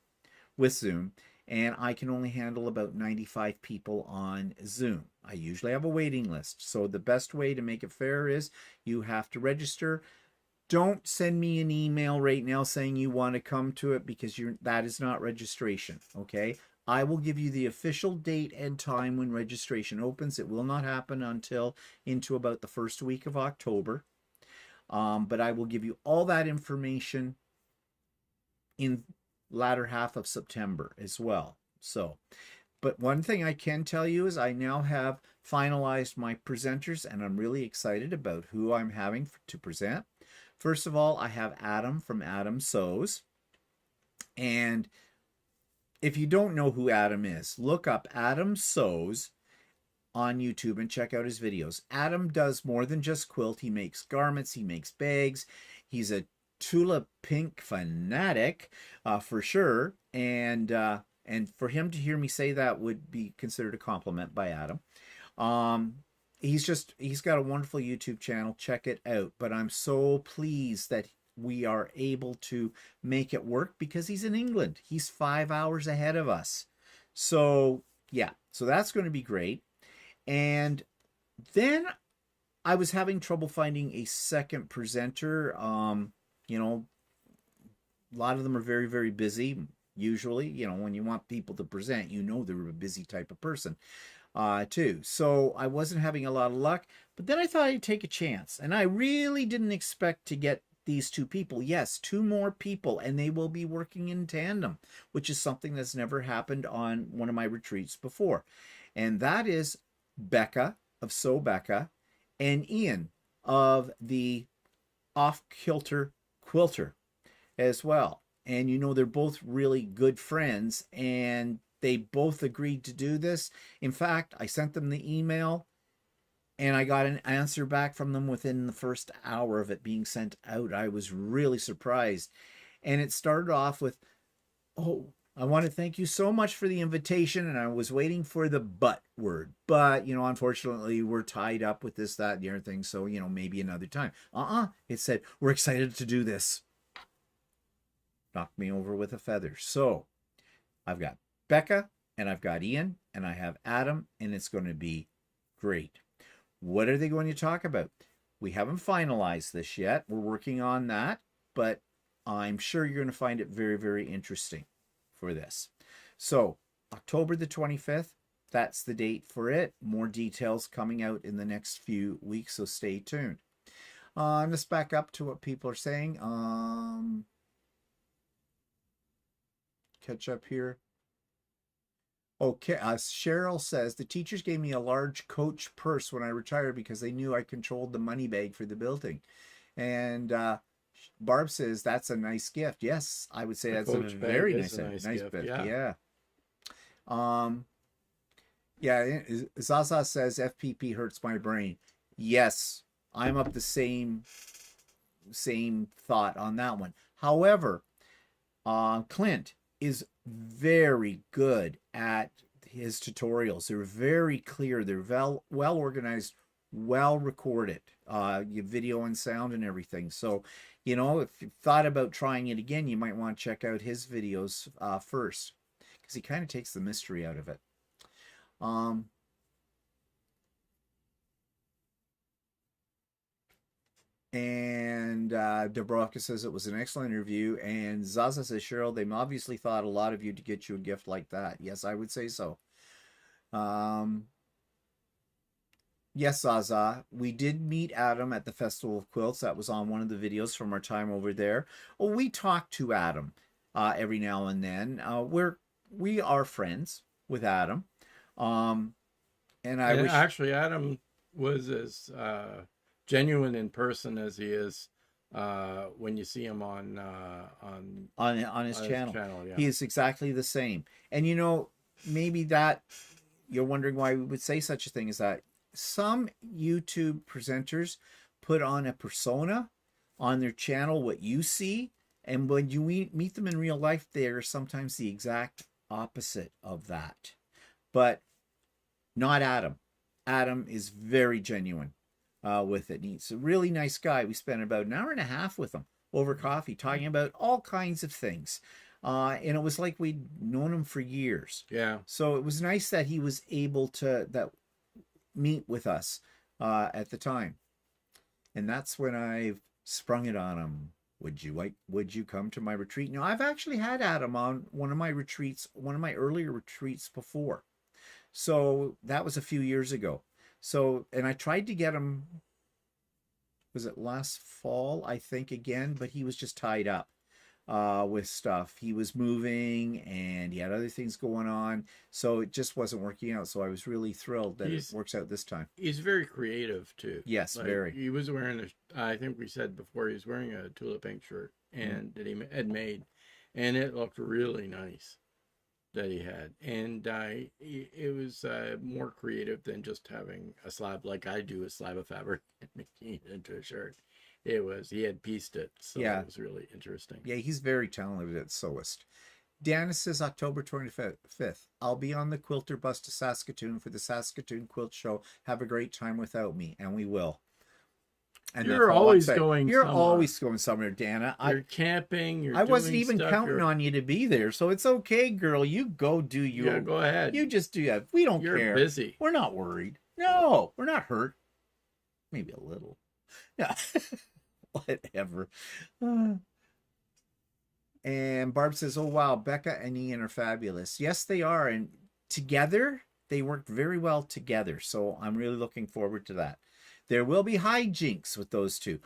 with Zoom, and I can only handle about 95 people on Zoom. I usually have a waiting list. So the best way to make it fair is you have to register. Don't send me an email right now saying you want to come to it, because that is not registration, okay? I will give you the official date and time when registration opens. It will not happen until into about the first week of October. But I will give you all that information in latter half of September as well. So, but one thing I can tell you is I now have finalized my presenters, and I'm really excited about who I'm having to present. First of all, I have Adam from Adam Sews. And if you don't know who Adam is, look up Adam Sews on YouTube and check out his videos. Adam does more than just quilt. He makes garments, he makes bags. He's a Tula Pink fanatic, for sure. And for him to hear me say that would be considered a compliment by Adam. He's got a wonderful YouTube channel. Check it out. But I'm so pleased that we are able to make it work because he's in England. He's 5 hours ahead of us. So yeah, so that's going to be great. And then I was having trouble finding a second presenter. You know, a lot of them are very, very busy. Usually, you know, when you want people to present, you know they're a busy type of person too. So I wasn't having a lot of luck, but then I thought I'd take a chance. And I really didn't expect to get these two people. Yes, two more people, and they will be working in tandem, which is something that's never happened on one of my retreats before. And that is Becca of Sew Becca and Ian of the Off Quilter Quilter as well. And you know, they're both really good friends, and they both agreed to do this. In fact, I sent them the email and I got an answer back from them within the first hour of it being sent out. I was really surprised. And it started off with, "Oh, I want to thank you so much for the invitation." And I was waiting for the "but" word. But, you know, unfortunately, we're tied up with this, that, and the other thing. So, you know, maybe another time. It said, "We're excited to do this." Knocked me over with a feather. So I've got Becca and I've got Ian and I have Adam, and it's going to be great. What are they going to talk about? We haven't finalized this yet. We're working on that, but I'm sure you're going to find it very, very interesting for this. So October the 25th, that's the date for it. More details coming out in the next few weeks, so stay tuned. Let's back up to what people are saying. Catch up here. Okay, Cheryl says, "The teachers gave me a large Coach purse when I retired because they knew I controlled the money bag for the building." And Barb says, "That's a nice gift." Yes, I would say that's a very nice gift. Yeah. Yeah, Zaza says, "FPP hurts my brain." Yes, I'm up the same thought on that one. However, Clint is very good at his tutorials. They're very clear. They're well organized, well recorded, your video and sound and everything. So, you know, if you thought about trying it again, you might want to check out his videos first, because he kind of takes the mystery out of it. And Dubrovka says it was an excellent interview. And Zaza says, "Cheryl, they obviously thought a lot of you to get you a gift like that." Yes, I would say so. Yes, Zaza, we did meet Adam at the Festival of Quilts. That was on one of the videos from our time over there. Well, we talk to Adam every now and then. We are friends with Adam. And actually, Adam was as genuine in person as he is when you see him on his channel. Yeah. He is exactly the same. And you know, maybe that you're wondering why we would say such a thing, is that some YouTube presenters put on a persona on their channel, what you see, and when you meet them in real life, they're sometimes the exact opposite of that. But not Adam. Adam is very genuine with it. He's a really nice guy. We spent about an hour and a half with him over coffee talking about all kinds of things. And it was like we'd known him for years. Yeah. So it was nice that he was able to meet with us at the time. And that's when I sprung it on him. Would you come to my retreat? Now, I've actually had Adam on one of my retreats, one of my earlier retreats before. So that was a few years ago. So, and I tried to get him, was it last fall, I think, again, but he was just tied up with stuff. He was moving and he had other things going on. So it just wasn't working out. So I was really thrilled that it works out this time. He's very creative too. Yes, like, very. He was wearing I think we said before, he was wearing a tulip pink shirt and that he had made, and it looked really nice that he had. And it was more creative than just having a slab, like I do, a slab of fabric and making it into a shirt. He had pieced it, so yeah. It was really interesting. Yeah, he's very talented at sewist. Dana says October 25th. I'll be on the Quilter bus to Saskatoon for the Saskatoon Quilt Show. Have a great time without me, and we will. And you're always going. You're always going somewhere, Dana. You're camping. I wasn't even counting on you to be there, so it's okay, girl. You go do your. Yeah, go ahead. You just do that. We don't care. You're busy. We're not worried. No, we're not hurt. Maybe a little. Yeah. Whatever. And Barb says, oh, wow, Becca and Ian are fabulous. Yes, they are. And together, they work very well together. So I'm really looking forward to that. There will be hijinks with those two.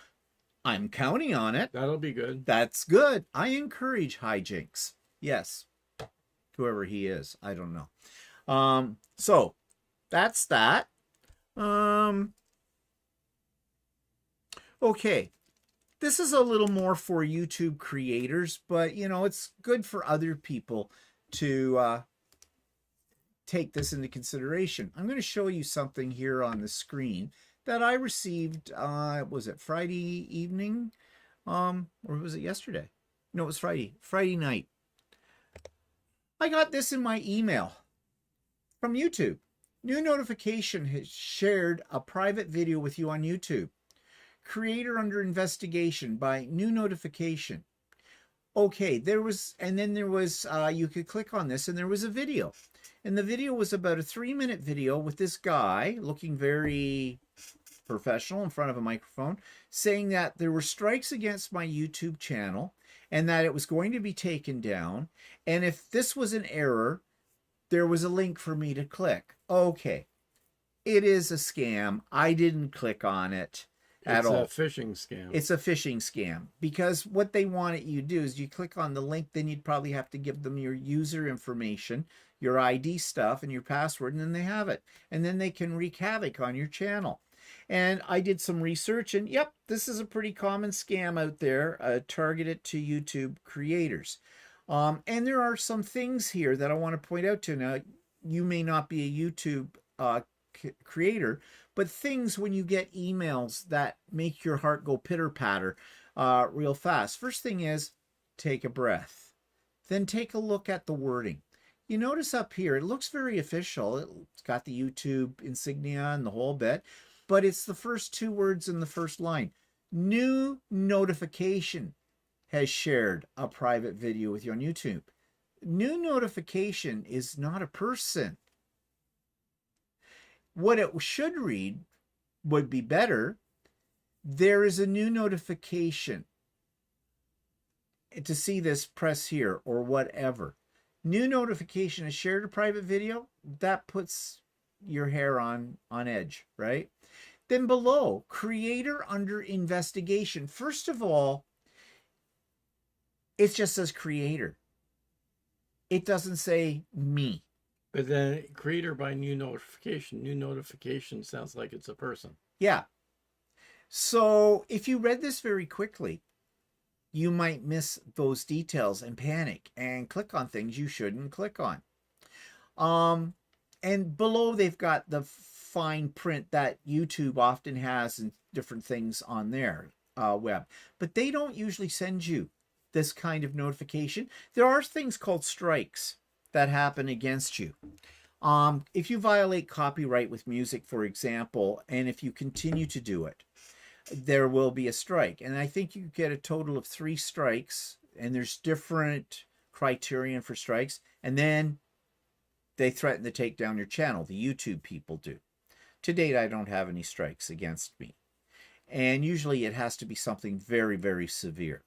I'm counting on it. That'll be good. That's good. I encourage hijinks. Yes. Whoever he is. I don't know. So that's that. Okay. This is a little more for YouTube creators, but, you know, it's good for other people to take this into consideration. I'm going to show you something here on the screen that I received, was it Friday evening? Or was it yesterday? No, it was Friday night. I got this in my email from YouTube. New notification has shared a private video with you on YouTube. Creator under investigation by new notification. Okay, there was, you could click on this and there was a video. And the video was about a 3-minute video with this guy looking very professional in front of a microphone, saying that there were strikes against my YouTube channel and that it was going to be taken down. And if this was an error, there was a link for me to click. Okay, it is a scam. I didn't click on it. At all. It's a phishing scam. It's a phishing scam because what they want you to do is you click on the link, then you'd probably have to give them your user information, your ID stuff, and your password, and then they have it. And then they can wreak havoc on your channel. And I did some research, and yep, this is a pretty common scam out there targeted to YouTube creators. And there are some things here that I want to point out to. Now, you may not be a YouTube creator, but things when you get emails that make your heart go pitter-patter real fast. First thing is, take a breath. Then take a look at the wording. You notice up here, it looks very official. It's got the YouTube insignia and the whole bit, but it's the first 2 words in the first line. New notification has shared a private video with you on YouTube. New notification is not a person. What it should read would be better. There is a new notification. To see this, press here or whatever. New notification has shared a private video. That puts your hair on edge, right? Then below, creator under investigation. First of all, it just says creator. It doesn't say me. But then creator by new notification sounds like it's a person. Yeah. So if you read this very quickly, you might miss those details and panic and click on things you shouldn't click on. And below they've got the fine print that YouTube often has and different things on their web. But they don't usually send you this kind of notification. There are things called strikes that happen against you. If you violate copyright with music, for example, and if you continue to do it, there will be a strike. And I think you get a total of 3 strikes, and there's different criterion for strikes. And then they threaten to take down your channel. The YouTube people do. To date, I don't have any strikes against me. And usually it has to be something very, very severe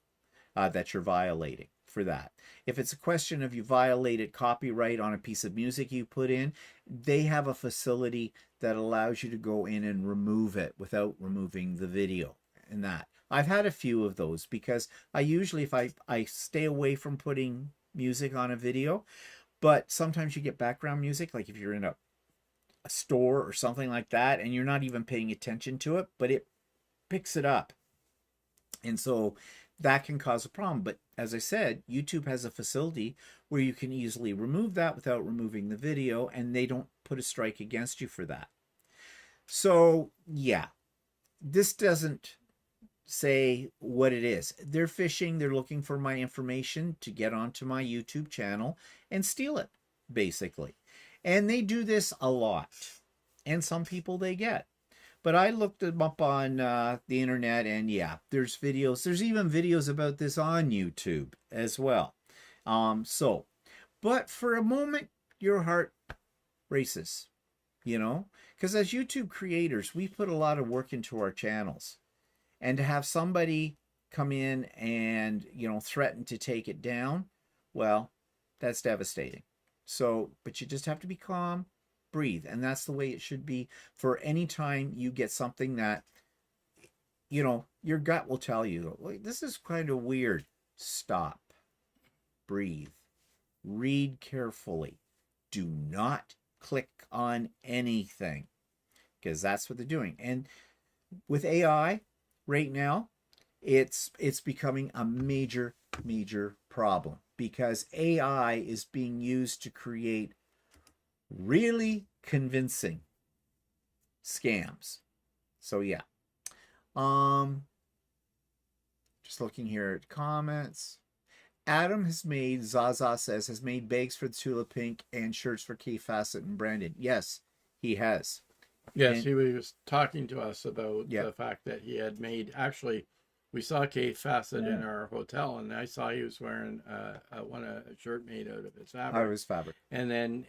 that you're violating for that. If it's a question of you violated copyright on a piece of music you put in, they have a facility that allows you to go in and remove it without removing the video and that. I've had a few of those because I usually, if I stay away from putting music on a video, but sometimes you get background music, like if you're in a store or something like that, and you're not even paying attention to it, but it picks it up. And so that can cause a problem. But as I said, YouTube has a facility where you can easily remove that without removing the video, and they don't put a strike against you for that. So yeah, this doesn't say what it is. They're phishing, they're looking for my information to get onto my YouTube channel and steal it, basically. And they do this a lot. And some people they get. But I looked them up on the internet, and yeah, there's videos. There's even videos about this on YouTube as well. But for a moment, your heart races, you know? Because as YouTube creators, we put a lot of work into our channels. And to have somebody come in and, you know, threaten to take it down, well, that's devastating. So, but you just have to be calm, breathe. And that's the way it should be for any time you get something that, you know, your gut will tell you, like, this is kind of weird. Stop, breathe, read carefully. Do not click on anything, because that's what they're doing. And with AI right now, it's becoming a major problem, because AI is being used to create really convincing scams. So yeah. Just looking here at comments. Adam has made, Zaza says, has made bags for the Tula Pink and shirts for Kay Fassett and Brandon. Yes, he has. Yes, And he was talking to us about the fact that he had made, actually, we saw Kay Fassett in our hotel, and I saw he was wearing a shirt made out of his fabric. Out of his fabric. And then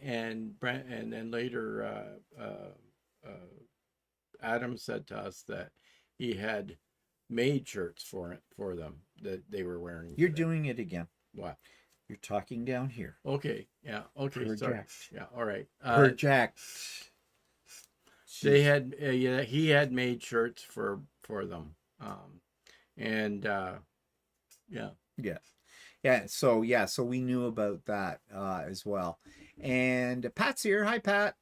later, Adam said to us that he had made shirts for them that they were wearing. You're doing it again. What? You're talking down here. Okay. Yeah. Okay. Project. Sorry. Yeah. All right. Project. They had he had made shirts for them. So we knew about that as well. And Pat's here. Hi, Pat.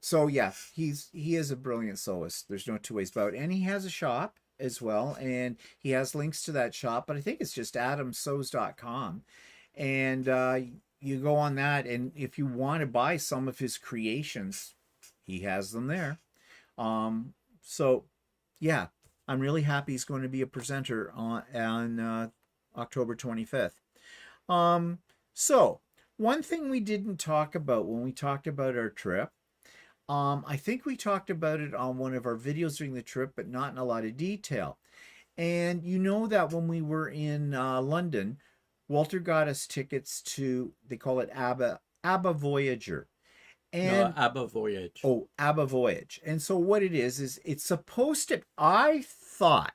So yeah, he is a brilliant sewist. There's no two ways about it. And he has a shop as well, and he has links to that shop, but I think it's just adamsews.com. And you go on that, and if you want to buy some of his creations, he has them there. So yeah, I'm really happy he's going to be a presenter on October 25th. So one thing we didn't talk about when we talked about our trip, I think we talked about it on one of our videos during the trip, but not in a lot of detail. And you know that when we were in London, Walter got us tickets to, they call it ABBA Voyager. And ABBA Voyage. Oh, ABBA Voyage. And so what it is it's supposed to, I thought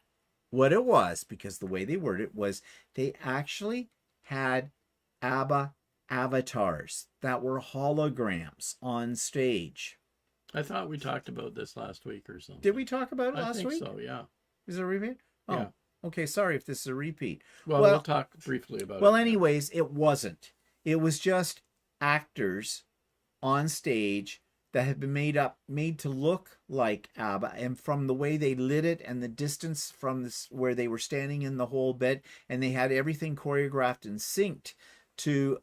what it was, because the way they worded it was they actually had ABBA avatars that were holograms on stage. I thought we talked about this last week or something. Did we talk about it last week? So, yeah. Is it a repeat? Oh, yeah. Okay, sorry if this is a repeat. Well, we'll talk briefly about it. Well, anyways, it wasn't. It was just actors on stage that had been made to look like ABBA, and from the way they lit it and the distance from this where they were standing in the whole bed, and they had everything choreographed and synced to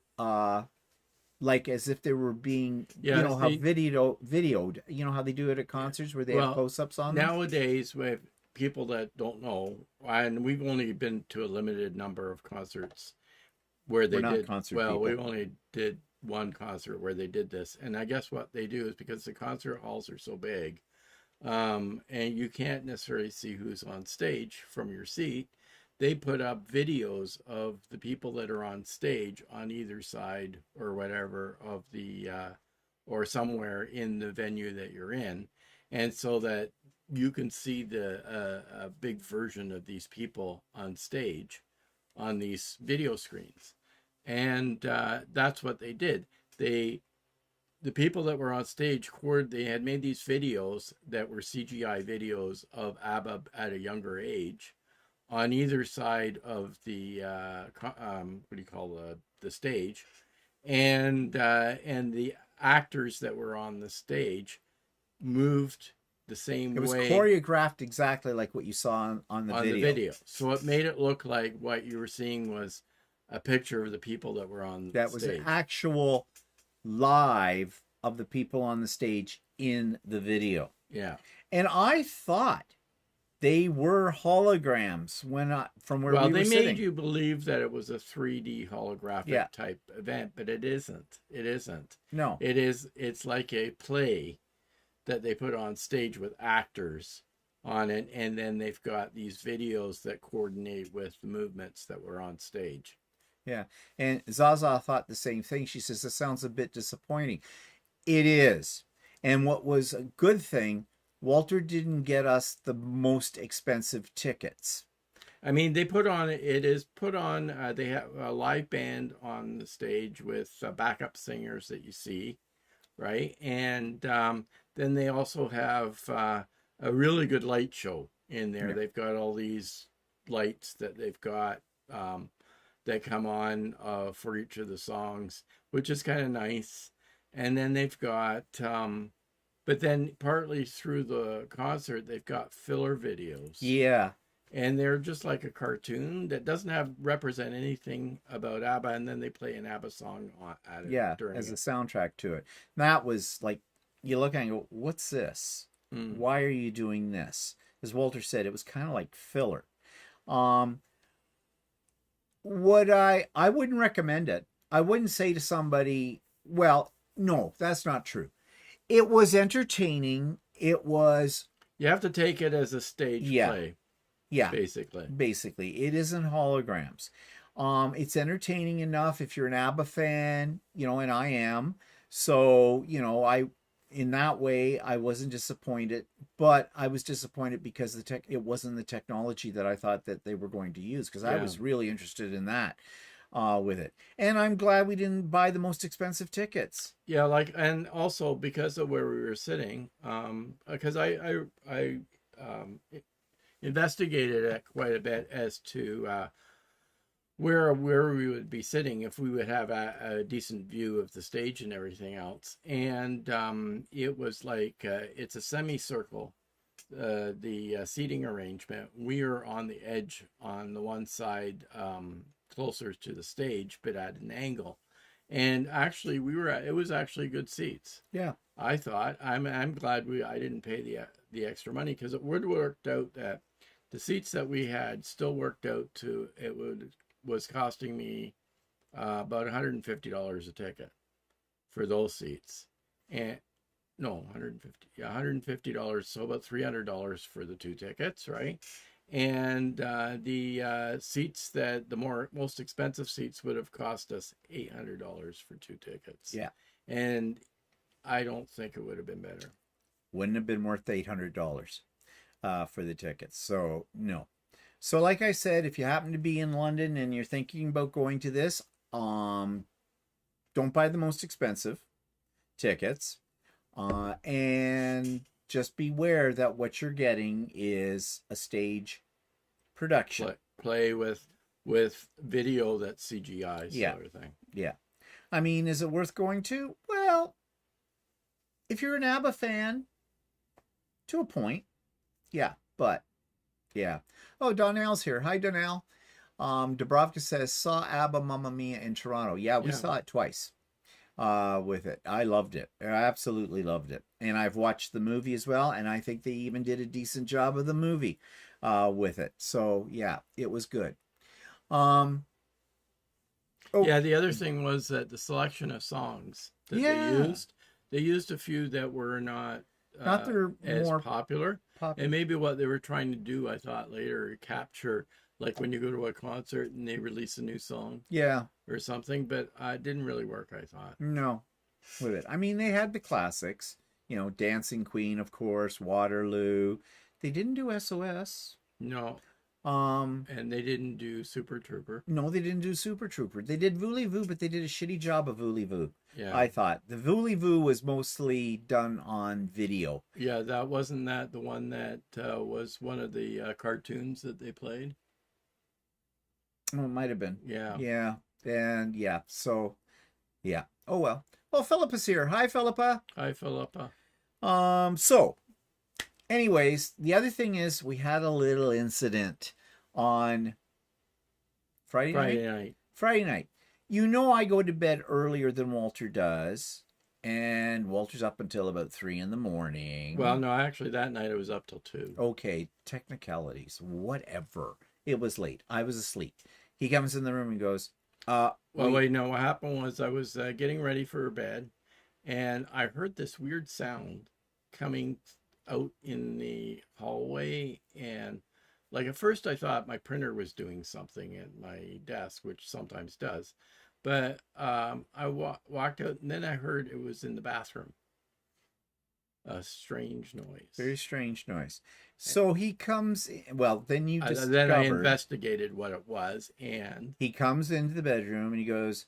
like as if they were being, you know, how videoed, you know how they do it at concerts where they have close-ups on them? Nowadays, with people that don't know, and we've only been to a limited number of concerts where they did. Concert well, people. we only did one concert where they did this, and I guess what they do is because the concert halls are so big, and you can't necessarily see who's on stage from your seat, they put up videos of the people that are on stage on either side or whatever of the or somewhere in the venue that you're in, and so that you can see the a big version of these people on stage on these video screens. And that's what they did. The people that were on stage, they had made these videos that were CGI videos of ABBA at a younger age on either side of the what do you call the stage, and the actors that were on the stage moved the same way. It was choreographed exactly like what you saw on the video. So it made it look like what you were seeing was a picture of the people that were on that stage. Was an actual live of the people on the stage in the video. Yeah. And I thought they were holograms from where we were sitting. Well, they made you believe that it was a 3D holographic type event, but it isn't. It isn't. No. It's like a play that they put on stage with actors on it, and then they've got these videos that coordinate with the movements that were on stage. Yeah. And Zaza thought the same thing. She says, this sounds a bit disappointing. It is. And what was a good thing, Walter didn't get us the most expensive tickets. I mean, they have a live band on the stage with backup singers that you see, right? And then they also have a really good light show in there. Yeah. They've got all these lights that they've got that come on for each of the songs, which is kind of nice. And then they've got, but then partly through the concert, they've got filler videos. Yeah. And they're just like a cartoon that doesn't represent anything about ABBA, and then they play an ABBA song at it. Yeah, as a soundtrack to it. That was like, you look and go, what's this? Why are you doing this? As Walter said, it was kind of like filler. Would I wouldn't recommend it. I wouldn't say to somebody, well, no, that's not true. It was entertaining. It was... You have to take it as a stage play. Yeah. Basically. It isn't holograms. It's entertaining enough if you're an ABBA fan, and I am. So, in that way, I wasn't disappointed, but I was disappointed because it wasn't the technology that I thought that they were going to use, because I was really interested in that with it. And I'm glad we didn't buy the most expensive tickets. Yeah, and also because of where we were sitting, because I investigated it quite a bit as to where we would be sitting if we would have a decent view of the stage and everything else. And it was like it's a semicircle, the seating arrangement. We are on the edge on the one side, closer to the stage, but at an angle. And actually, it was actually good seats. Yeah, I thought. I'm glad I didn't pay the extra money, because it would worked out that the seats that we had still worked out to was costing me about $150 a ticket for those seats. And no, $150, so about $300 for the two tickets, right? And the seats the most expensive seats would have cost us $800 for two tickets. Yeah. And I don't think it would have been better. Wouldn't have been worth $800 for the tickets. So no. So like I said, if you happen to be in London and you're thinking about going to this, don't buy the most expensive tickets, and just beware that what you're getting is a stage production. Play with video that's CGI sort of thing. Yeah. I mean, is it worth going to? Well, if you're an ABBA fan, to a point, yeah, but yeah. Oh, Donnell's here. Hi, Donnell. Dubrovka says, saw ABBA Mamma Mia in Toronto. Yeah, we saw it twice with it. I loved it. I absolutely loved it. And I've watched the movie as well, and I think they even did a decent job of the movie with it. So, yeah, it was good. Oh, Yeah, the other thing was that the selection of songs that Yeah. they used a few that were not not that are as more popular. popular. And maybe what they were trying to do, I thought later, capture, like when you go to a concert and they release a new song Yeah, or something, but it didn't really work, I thought. no, with it. I mean, they had the classics, Dancing Queen, of course, Waterloo. They didn't do SOS. No, Um, and they didn't do Super Trooper. no, they didn't do Super Trooper. They did Voulez-Vous, but they did a shitty job of Voulez-Vous. Yeah. I thought the Voulez-Vous was mostly done on video. Yeah, that wasn't that the one that was one of the cartoons that they played. Oh, it might have been. Yeah. Yeah. And yeah. So, yeah. Oh well. Well, Philippa's here. Hi, Philippa. Hi, Philippa. So, anyways, the other thing is we had a little incident on Friday night. Friday night. I go to bed earlier than Walter does, and Walter's up until about 3 in the morning. Well, no, actually, that night it was up till 2. Okay, technicalities, whatever. It was late. I was asleep. He comes in the room and goes, Well, wait, no, what happened was I was getting ready for bed, and I heard this weird sound coming out in the hallway, and like at first I thought my printer was doing something at my desk, which sometimes does, but I walked out, and then I heard it was in the bathroom. A strange noise. Very strange noise. So he comes in, well, then you discovered. Then I investigated what it was, and he comes into the bedroom and he goes,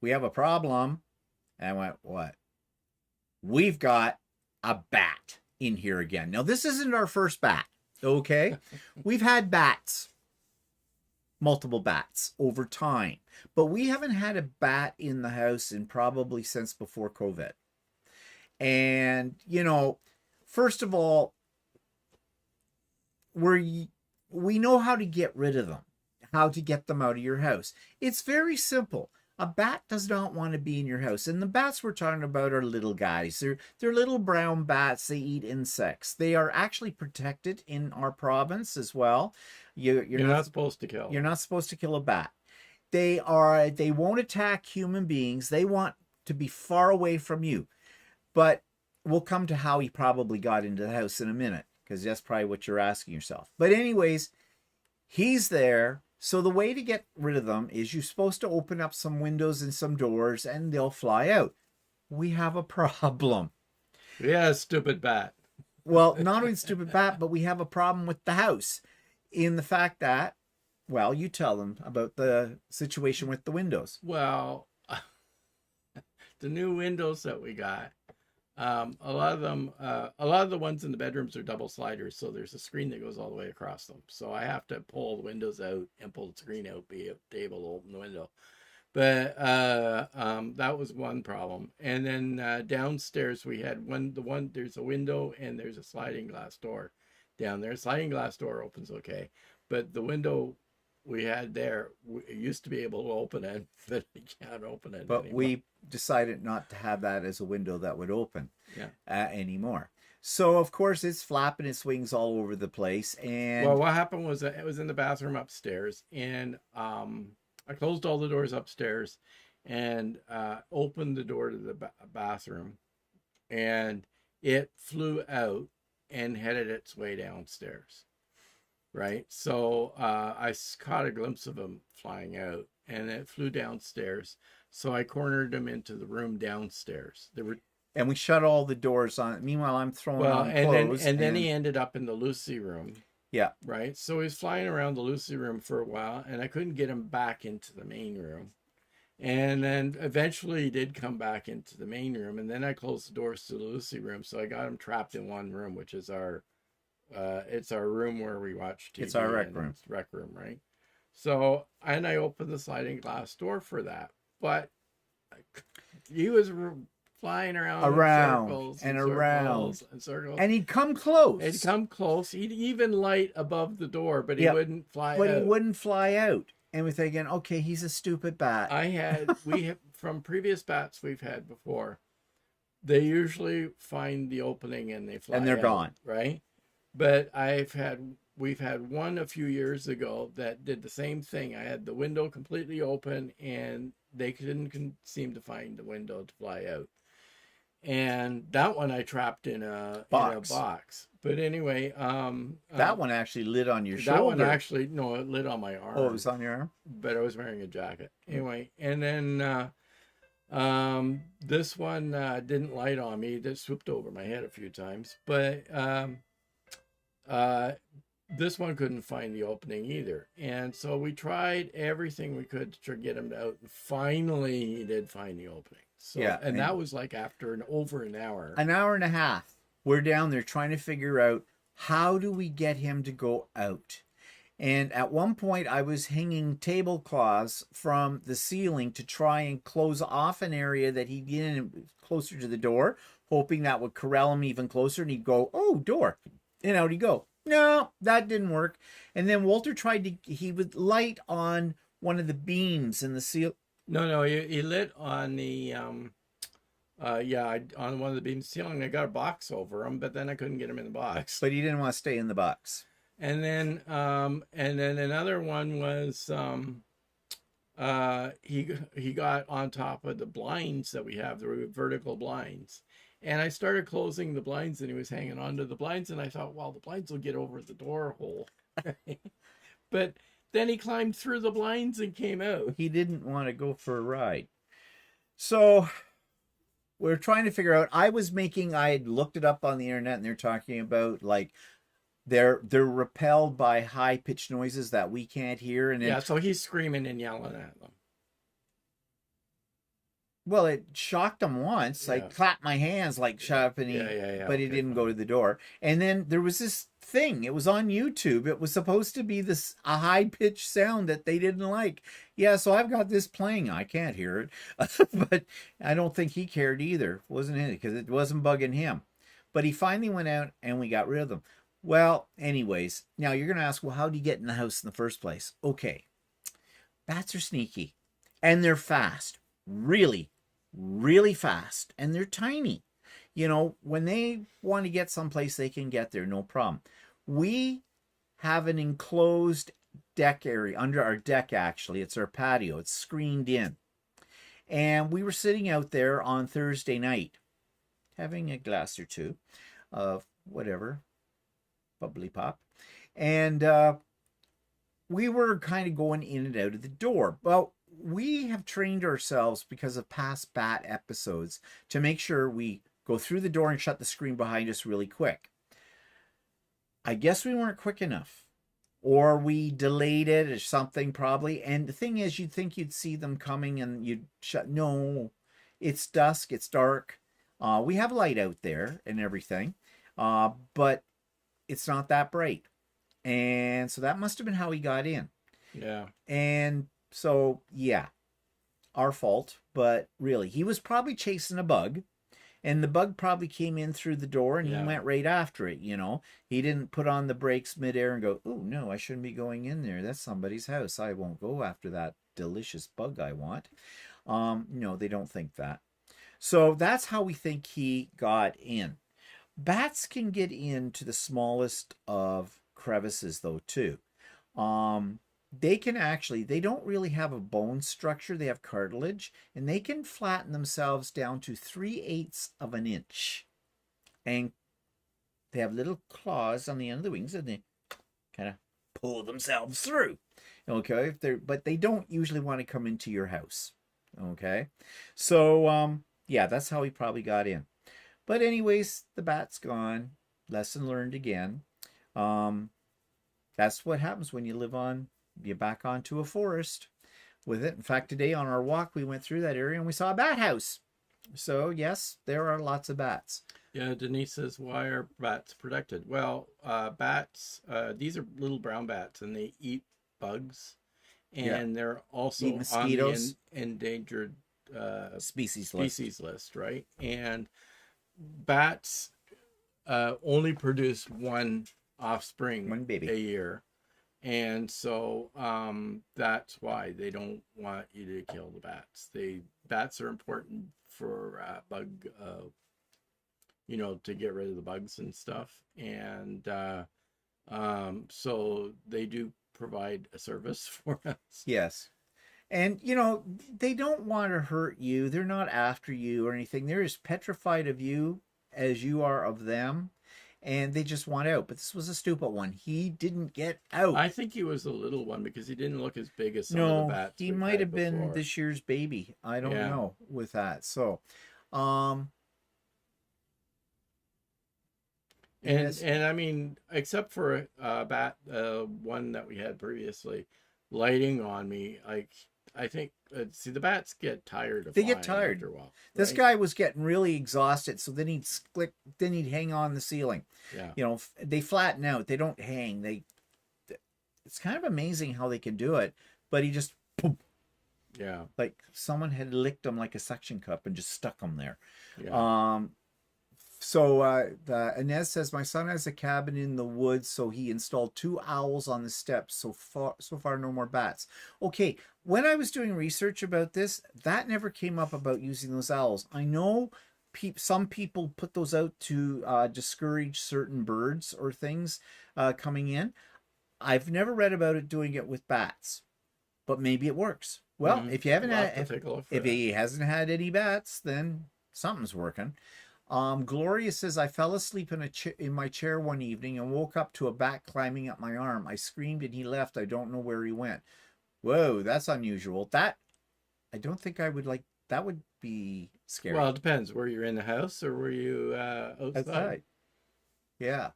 we have a problem. And I went, what? We've got a bat in here again. Now, this isn't our first bat, okay? We've had bats, multiple bats over time, but we haven't had a bat in the house in probably since before COVID. And, first of all, we know how to get rid of them, how to get them out of your house. It's very simple. A bat does not want to be in your house. And the bats we're talking about are little guys. They're little brown bats. They eat insects. They are actually protected in our province as well. You're not supposed to kill. You're not supposed to kill a bat. They won't attack human beings. They want to be far away from you. But we'll come to how he probably got into the house in a minute, because that's probably what you're asking yourself. But anyways, he's there. So the way to get rid of them is you're supposed to open up some windows and some doors and they'll fly out. We have a problem. Yeah, stupid bat. Well, not only stupid bat, but we have a problem with the house in the fact that, well, you tell them about the situation with the windows. Well, the new windows that we got, a lot of the ones in the bedrooms are double sliders, so there's a screen that goes all the way across them. So I have to pull the windows out and pull the screen out, be able to open the window. But that was one problem. And then downstairs we had there's a window and there's a sliding glass door down there. Sliding glass door opens okay, but the window we had there, it used to be able to open it, but we can't open it But anymore. we decided not to have that as a window that would open anymore. So, of course, it's flapping its wings all over the place. And well, what happened was that it was in the bathroom upstairs, and I closed all the doors upstairs and opened the door to the bathroom, and it flew out and headed its way downstairs. Right. So I caught a glimpse of him flying out, and it flew downstairs. So I cornered him into the room downstairs. And we shut all the doors on. Meanwhile, I'm throwing on clothes. Then he ended up in the Lucey room. Yeah. Right. So he was flying around the Lucey room for a while, and I couldn't get him back into the main room. And then eventually he did come back into the main room, and then I closed the doors to the Lucey room. So I got him trapped in one room, which is it's our room where we watch TV. It's our rec room. Rec room, right? So, and I opened the sliding glass door for that, but he was flying around in circles. And he'd come close. He'd come close. He'd even light above the door, but he wouldn't fly out. But he wouldn't fly out. And we're thinking, okay, he's a stupid bat. We have from previous bats we've had before, they usually find the opening and they fly and they're out, gone. right? But I've had we've had one a few years ago that did the same thing. I had the window completely open, and they couldn't seem to find the window to fly out. And that one I trapped in a box. But anyway, that one actually lit on your shoulder. That one actually, no, it lit on my arm. Oh, it was on your arm? But I was wearing a jacket. Anyway, and then this one didn't light on me. It swooped over my head a few times. But this one couldn't find the opening either. And so we tried everything we could to get him out. And finally, he did find the opening. So, yeah. And that was like after over an hour. An hour and a half. We're down there trying to figure out, how do we get him to go out? And at one point, I was hanging tablecloths from the ceiling to try and close off an area that he'd get in closer to the door, hoping that would corral him even closer. And he'd go, oh, door. And out he'd go. No, that didn't work. And then Walter he would light on one of the beams in the ceiling. No, he lit on the, on one of the beams ceiling. I got a box over him, but then I couldn't get him in the box. But he didn't want to stay in the box. And then another one was, he got on top of the blinds that we have, the vertical blinds. And I started closing the blinds, and he was hanging onto the blinds. And I thought, well, the blinds will get over the door hole. But then he climbed through the blinds and came out. He didn't want to go for a ride. So we're trying to figure out, I had looked it up on the internet, and they're talking about like, they're repelled by high-pitched noises that we can't hear. And yeah, so he's screaming and yelling at them. Well, it shocked him once. Yeah. I clapped my hands like shut up, and but he didn't go to the door. And then there was this thing. It was on YouTube. It was supposed to be a high-pitched sound that they didn't like. Yeah, so I've got this playing. I can't hear it. But I don't think he cared either. Wasn't it? Because it wasn't bugging him. But he finally went out, and we got rid of them. Well, anyways, now you're going to ask, well, how do you get in the house in the first place? Okay. Bats are sneaky. And they're fast. Really, really fast. And they're tiny. You know, when they want to get someplace, they can get there, no problem. We have an enclosed deck area, under our deck actually. It's our patio. It's screened in. And we were sitting out there on Thursday night, having a glass or two of whatever, bubbly pop. And we were kind of going in and out of the door. Well, we have trained ourselves because of past bat episodes to make sure we go through the door and shut the screen behind us really quick. I guess we weren't quick enough, or we delayed it or something probably. And the thing is, you'd think you'd see them coming and you'd shut. No, it's dusk. It's dark. We have light out there and everything, but it's not that bright. And so that must have been how he got in. Yeah. And so, yeah, our fault. But really, he was probably chasing a bug. And the bug probably came in through the door, and he went right after it, you know. He didn't put on the brakes midair and go, oh, no, I shouldn't be going in there. That's somebody's house. I won't go after that delicious bug I want. No, they don't think that. So that's how we think he got in. Bats can get into the smallest of crevices, though, too. They can actually, they don't really have a bone structure. They have cartilage, and they can flatten themselves down to 3/8 of an inch. And they have little claws on the end of the wings, and they kind of pull themselves through. Okay, but they don't usually want to come into your house. Okay, so yeah, that's how he probably got in. But anyways, the bat's gone. Lesson learned again. That's what happens when you live on. You back onto a forest with it. In fact, today on our walk, we went through that area and we saw a bat house. So yes, there are lots of bats. Yeah, Denise says, why are bats protected? Well, bats, these are little brown bats, and they eat bugs. And they're also on the endangered species list, right? And bats only produce one offspring, one baby a year. And so that's why they don't want you to kill the bats. Bats are important for bug, you know, to get rid of the bugs and stuff. And So they do provide a service for us. Yes. And, you know, they don't want to hurt you. They're not after you or anything. They're as petrified of you as you are of them. And they just want out. But this was a stupid one. He didn't get out. I think he was a little one because he didn't look as big as some of No, the bats. he we've might had have been before. this year's baby. I don't Yeah. know with that. So, um, yes. And I mean, except for bat, one that we had previously, lighting on me, I think see the bats get tired of They get flying tired. after a while. This right? guy was getting really exhausted, so then he'd hang on the ceiling. Yeah. You know, they flatten out. They don't hang. It's kind of amazing how they can do it, but he just boom, Yeah. like someone had licked him like a suction cup and just stuck him there. Yeah. So Inez says my son has a cabin in the woods, so he installed 2 owls on the steps. So far, no more bats. Okay, when I was doing research about this, that never came up about using those owls. I know some people put those out to discourage certain birds or things coming in. I've never read about it doing it with bats, but maybe it works. Well, if you haven't We'll have had, to take a look for if that. he hasn't had any bats, then something's working. Gloria says, I fell asleep in my chair one evening and woke up to a bat climbing up my arm. I screamed and he left. I don't know where he went. Whoa, that's unusual. That, I don't think I would like, that would be scary. Well, it depends. Were you in the house or were you outside? Yeah.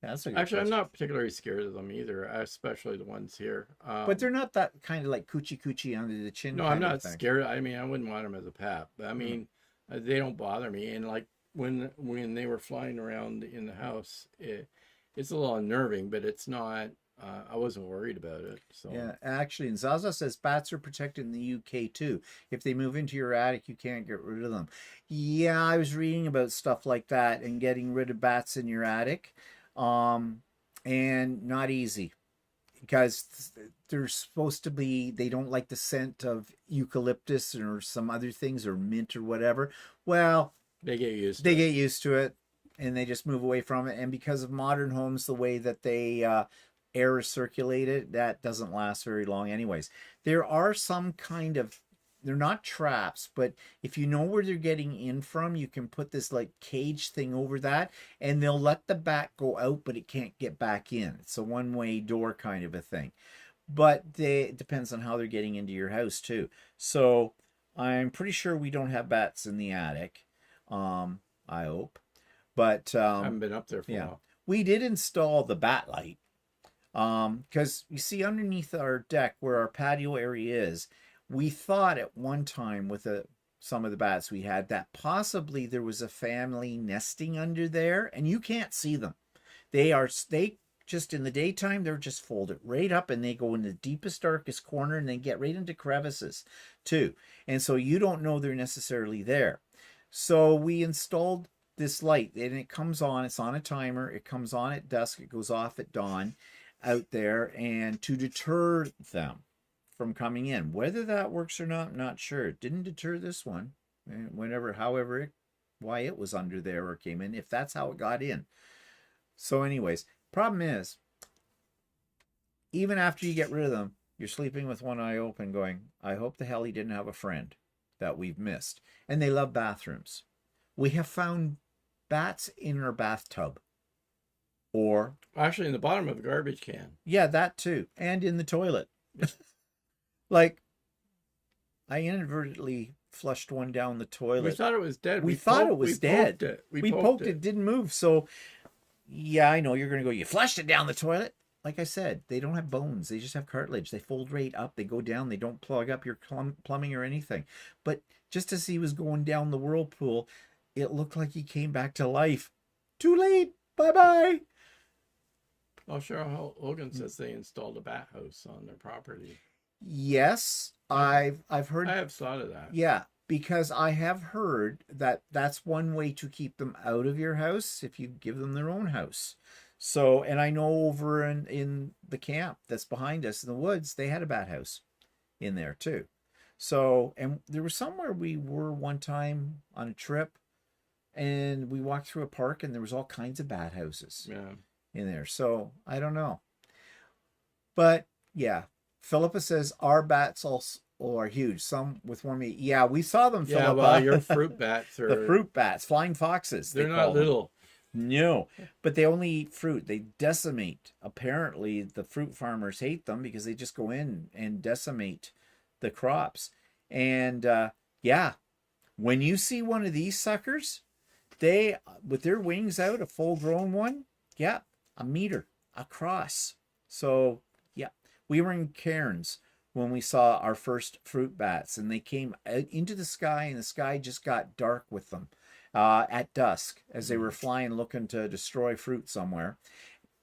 That's a good Actually, I'm question. not particularly scared of them either, especially the ones here. But they're not that kind of like coochie under the chin. No, kind I'm of not thing. scared. I mean, I wouldn't want them as a pet. But I mean, they don't bother me. And like when they were flying around in the house, it's a little unnerving, but it's not. I wasn't worried about it. So Yeah, actually, and Zaza says bats are protected in the UK too. If they move into your attic, you can't get rid of them. Yeah, I was reading about stuff like that and getting rid of bats in your attic. And not easy because they're supposed to be, they don't like the scent of eucalyptus or some other things or mint or whatever. Well, they get used. They get used to it and they just move away from it. And because of modern homes, the way that they air is circulated, that doesn't last very long anyways. There are some kind of, they're not traps, but if you know where they're getting in from, you can put this like cage thing over that and they'll let the bat go out, but it can't get back in. It's a one-way door kind of a thing. But it depends on how they're getting into your house too. So I'm pretty sure we don't have bats in the attic. I hope. But I haven't been up there for a while. We did install the bat light. Because you see underneath our deck where our patio area is, we thought at one time with some of the bats we had that possibly there was a family nesting under there, and you can't see them. They just in the daytime, they're just folded right up and they go in the deepest, darkest corner and they get right into crevices too. And so you don't know they're necessarily there. So we installed this light and it comes on, it's on a timer, it comes on at dusk, it goes off at dawn out there, and to deter them from coming in. Whether that works or not, I'm not sure. It didn't deter this one. Why it was under there or came in, if that's how it got in. So anyways, problem is, even after you get rid of them, you're sleeping with one eye open going, I hope the hell he didn't have a friend that we've missed. And they love bathrooms. We have found bats in our bathtub. Or actually in the bottom of the garbage can. Yeah, that too. And in the toilet. Like, I inadvertently flushed one down the toilet. We thought it was dead. We thought it was dead. Poked it. We poked it, didn't move. So, yeah, I know you're going to go, you flushed it down the toilet. Like I said, they don't have bones. They just have cartilage. They fold right up. They go down. They don't plug up your plumbing or anything. But just as he was going down the whirlpool, it looked like he came back to life. Too late. Bye-bye. Oh, Cheryl Hogan says they installed a bat house on their property. Yes, I've heard. I have thought of that. Yeah, because I have heard that that's one way to keep them out of your house if you give them their own house. So, and I know over in the camp that's behind us in the woods, they had a bat house in there too. So, and there was somewhere we were one time on a trip and we walked through a park and there was all kinds of bat houses. Yeah. in there. So I don't know. But yeah, Philippa says our bats also are huge. Some with 1 meter. Yeah, we saw them, Yeah, Philippa. well, your fruit bats are The fruit bats, flying foxes. they're they not call them. little. No, but they only eat fruit. They decimate. Apparently, the fruit farmers hate them because they just go in and decimate the crops. And yeah, when you see one of these suckers, they, with their wings out, a full-grown one, yeah, 1 meter across. So yeah, we were in Cairns when we saw our first fruit bats, and they came out into the sky, and the sky just got dark with them at dusk as they were flying looking to destroy fruit somewhere.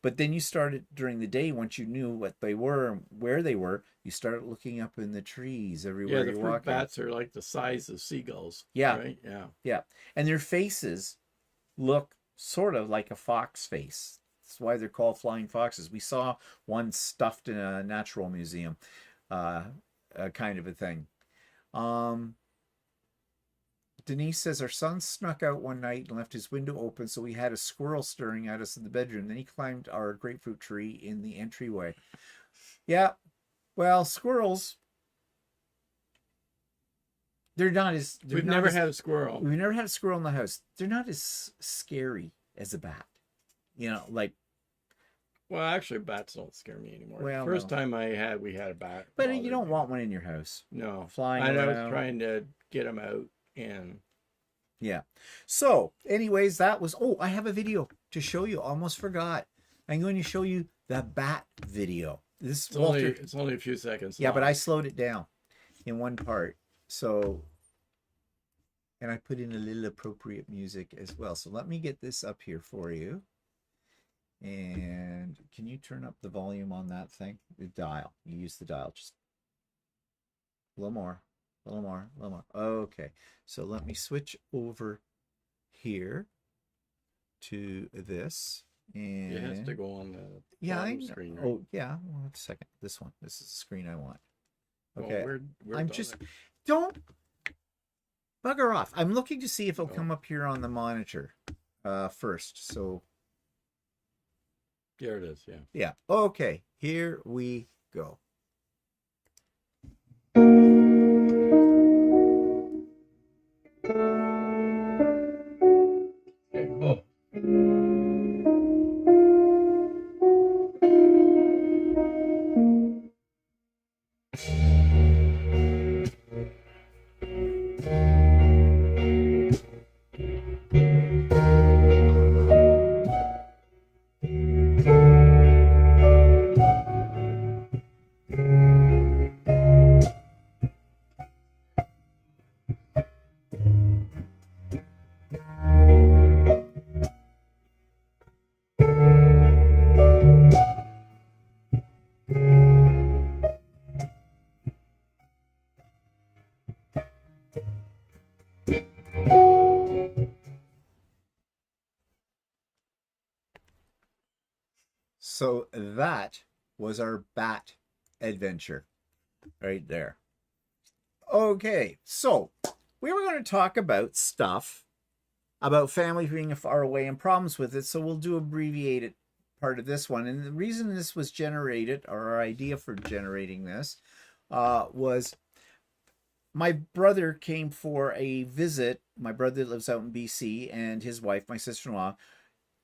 But then you started during the day, once you knew what they were and where they were, you started looking up in the trees everywhere Yeah, the you're fruit walking. bats are like the size of seagulls. Yeah. Right? Yeah. Yeah. And their faces look sort of like a fox face. That's why they're called flying foxes. We saw one stuffed in a natural museum, kind of a thing. Denise says our son snuck out one night and left his window open, so we had a squirrel staring at us in the bedroom. Then he climbed our grapefruit tree in the entryway. Yeah, well, squirrels, they're not as... We've never had a squirrel. We've never had a squirrel in the house. They're not as scary as a bat. You know, like... Well, actually, bats don't scare me anymore. Well, First no. time we had a bat. But bothered you don't me. want one in your house. No. Flying I was around. trying to get them out, and Yeah. So, anyways, that was... Oh, I have a video to show you. Almost forgot. I'm going to show you the bat video. This it's Walter... only a few seconds. Yeah, long. but I slowed it down in one part. So, and I put in a little appropriate music as well. So let me get this up here for you. And can you turn up the volume on that thing? The dial. You use the dial. Just a little more, a little more, a little more. Okay. So let me switch over here to this. And it has to go on the yeah, bottom screen. Right? Oh, yeah. Well, a second. This one. This is the screen I want. Well, Okay. we're I'm done just... there. Don't bugger off. I'm looking to see if it'll Oh. come up here on the monitor first. So There it is. Yeah. yeah. Okay. Here we go. Oh. So that was our bat adventure right there. Okay. So we were going to talk about stuff about family being far away and problems with it. So we'll do abbreviated part of this one. And the reason this was generated, or our idea for generating this, was my brother came for a visit. My brother lives out in BC, and his wife, my sister-in-law,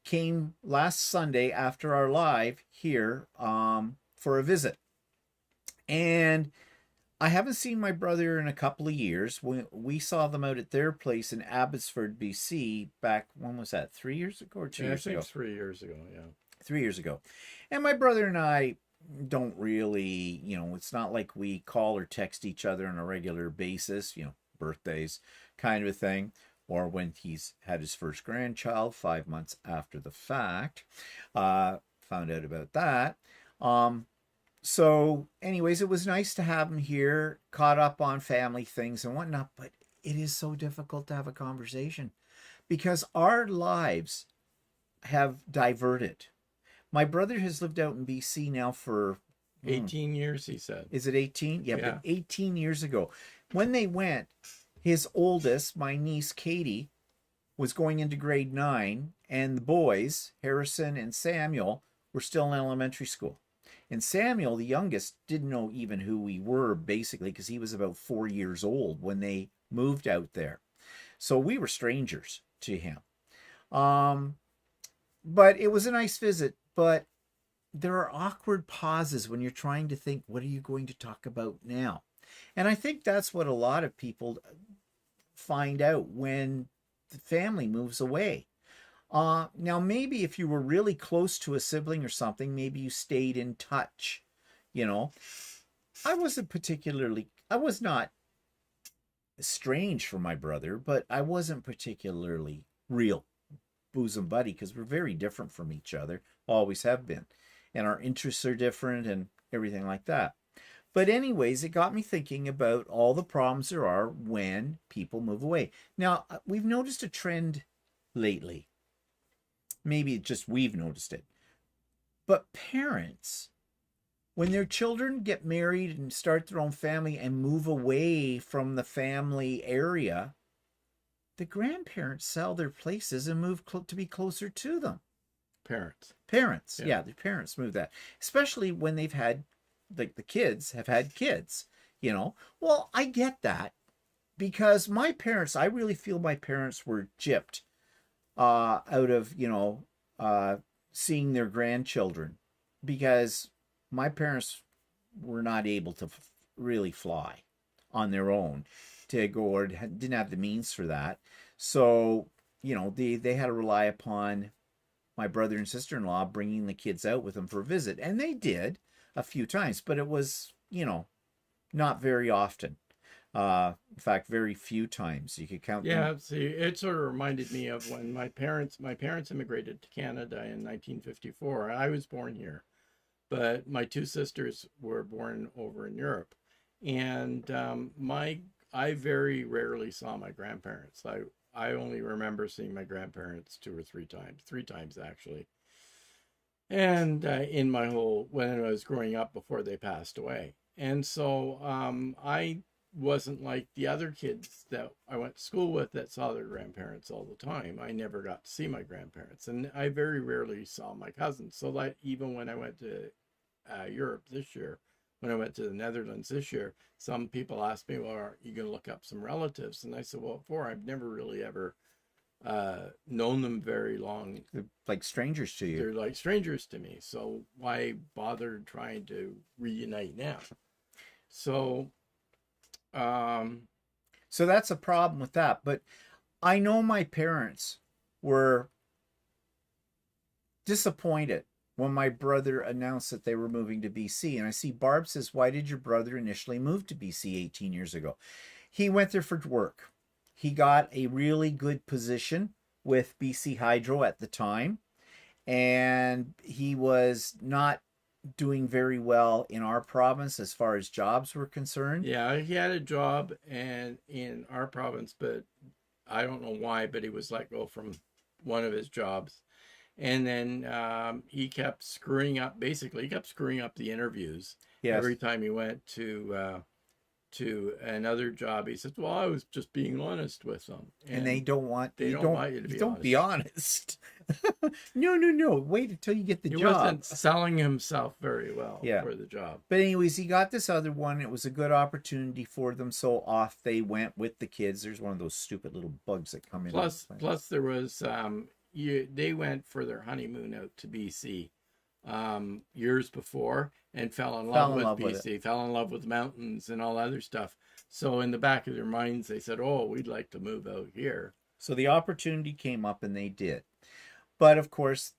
came last Sunday after our live here for a visit. And I haven't seen my brother in a couple of years. We saw them out at their place in Abbotsford, BC, back, when was that, 3 years ago or 2 years I think ago? 3 years ago. Yeah. 3 years ago. And my brother and I don't really, you know, it's not like we call or text each other on a regular basis, you know, birthdays kind of a thing, or when he's had his first grandchild 5 months after the fact. Found out about that. So anyways, it was nice to have him here, caught up on family things and whatnot, but it is so difficult to have a conversation because our lives have diverted. My brother has lived out in BC now for 18 years, he said. Is it 18? Yeah, Yeah. but 18 years ago. When they went, his oldest, my niece Katie, was going into grade 9, and the boys, Harrison and Samuel, were still in elementary school. And Samuel, the youngest, didn't know even who we were, basically, because he was about 4 years old when they moved out there. So we were strangers to him. But it was a nice visit. But there are awkward pauses when you're trying to think, what are you going to talk about now? And I think that's what a lot of people find out when the family moves away. Now, maybe if you were really close to a sibling or something, maybe you stayed in touch, you know. I was not estranged from my brother, but I wasn't particularly real bosom buddy because we're very different from each other, always have been. And our interests are different and everything like that. But anyways, it got me thinking about all the problems there are when people move away. Now, we've noticed a trend lately. Maybe just we've noticed it. But parents, when their children get married and start their own family and move away from the family area, the grandparents sell their places and move to be closer to them. Parents. Yeah, the parents move that. Especially when they've had, like the kids have had kids, you know. Well, I get that because my parents, I really feel my parents were gypped out of, you know, seeing their grandchildren because my parents were not able to really fly on their own to go or didn't have the means for that. So, you know, they had to rely upon my brother and sister-in-law bringing the kids out with them for a visit. And they did a few times, but it was, you know, not very often. In fact, very few times. You could count them. Yeah, see, it sort of reminded me of when my parents immigrated to Canada in 1954. I was born here, but my two sisters were born over in Europe. And I very rarely saw my grandparents. I only remember seeing my grandparents 2 or 3 times, 3 times actually. And in my when I was growing up before they passed away. And so I wasn't like the other kids that I went to school with that saw their grandparents all the time. I never got to see my grandparents, and I very rarely saw my cousins. So that even when I went to Europe this year, when I went to the Netherlands this year, some people asked me, well, are you going to look up some relatives? And I said, well, I've never really ever known them very long. They're like strangers to you. They're like strangers to me. So why bother trying to reunite now? So that's a problem with that. But I know my parents were disappointed when my brother announced that they were moving to BC. And I see Barb says, why did your brother initially move to BC 18 years ago? He went there for work. He got a really good position with BC Hydro at the time. And he was not doing very well in our province as far as jobs were concerned. Yeah, he had a job and in our province, but I don't know why, but he was let go from one of his jobs. And then he kept screwing up, basically, he kept screwing up the interviews. Yes. Every time he went to another job, he said, well, I was just being honest with them. And they don't want you to be honest. Be honest. No. Wait until you get the job. He wasn't selling himself very well for the job. But anyways, he got this other one. It was a good opportunity for them. So off they went with the kids. There's one of those stupid little bugs that come in. Plus there was, they went for their honeymoon out to BC years before and fell in love with BC, fell in love with mountains and all other stuff. So in the back of their minds, they said, oh, we'd like to move out here. So the opportunity came up and they did. But of course,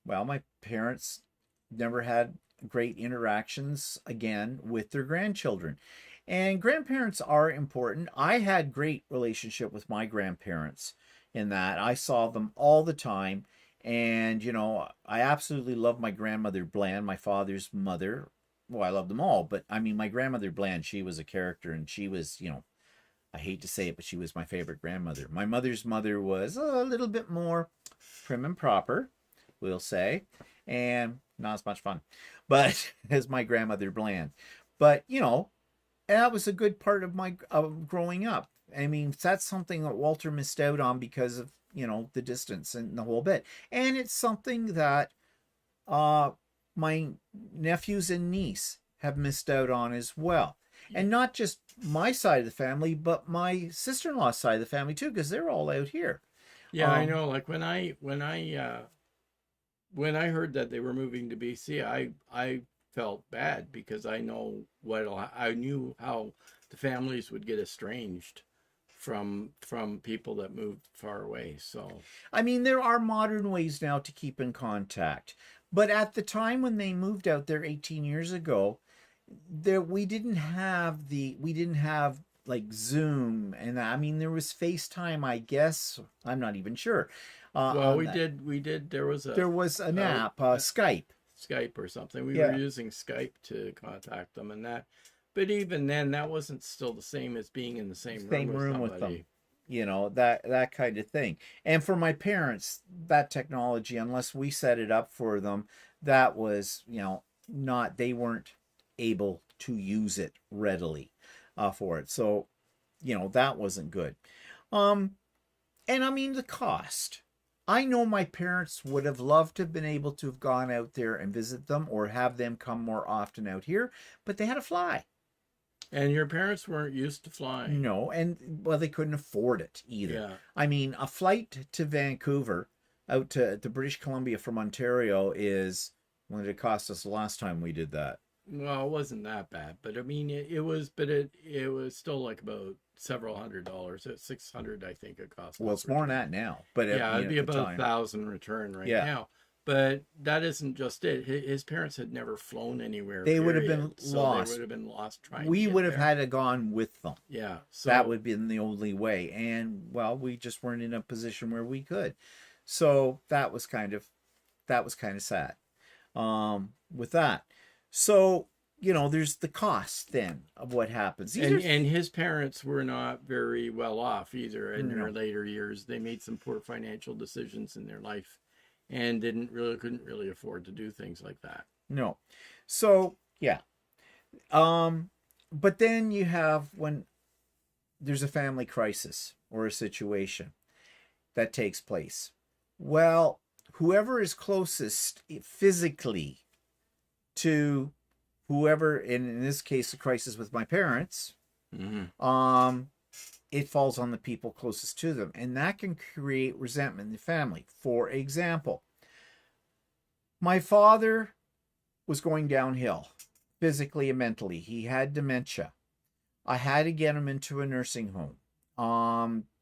well, my parents never had great interactions again with their grandchildren. And grandparents are important. I had great relationship with my grandparents in that I saw them all the time. And, you know, I absolutely love my grandmother Bland, my father's mother. Well, I love them all, but I mean, my grandmother Bland, she was a character, and she was, you know, I hate to say it, but she was my favorite grandmother. My mother's mother was a little bit more prim and proper, we'll say, and not as much fun, but as my grandmother Bland. But, you know, that was a good part of my growing up. I mean, that's something that Walter missed out on because of you know, the distance and the whole bit. And it's something that my nephews and niece have missed out on as well. And not just my side of the family, but my sister-in-law's side of the family too, because they're all out here. Yeah, I know. Like when I heard that they were moving to BC, I felt bad because I knew how the families would get estranged from people that moved far away. So I mean, there are modern ways now to keep in contact, but at the time when they moved out there 18 years ago, we didn't have like Zoom, and I mean there was FaceTime, I guess. I'm not even sure. well, we did. There was an app, Skype. Skype or something. We Yeah. were using Skype to contact them, and that. But even then, that wasn't still the same as being in the same room with them. somebody. You know, that kind of thing. And for my parents, that technology, unless we set it up for them, that was, you know, they weren't able to use it readily for it. So, you know, that wasn't good. And I mean, the cost. I know my parents would have loved to have been able to have gone out there and visit them or have them come more often out here, but they had to fly. And your parents weren't used to flying. No, and well, they couldn't afford it either. Yeah. I mean, a flight to Vancouver out to British Columbia from Ontario is what did it cost us the last time we did that? Well, it wasn't that bad, but I mean, it was still like about several $100s. At 600, I think it cost. Well, it's more than that now, but yeah, it'd be at the about time. 1,000 return right Yeah. now. But that isn't just it. His parents had never flown anywhere. They would have period. been So lost. They would have been lost trying. We to get would have there. had to gone with them. Yeah, so That would have been the only way, and well, we just weren't in a position where we could. So that was kind of sad. With that, so you know, there's the cost then of what happens. and his parents were not very well off either in No. their later years. They made some poor financial decisions in their life, and couldn't really afford to do things like that. No. So, yeah. But then you have when there's a family crisis or a situation that takes place. Well, whoever is closest physically to whoever, in this case, a crisis with my parents, it falls on the people closest to them. And that can create resentment in the family. For example, my father was going downhill physically and mentally. He had dementia. I had to get him into a nursing home.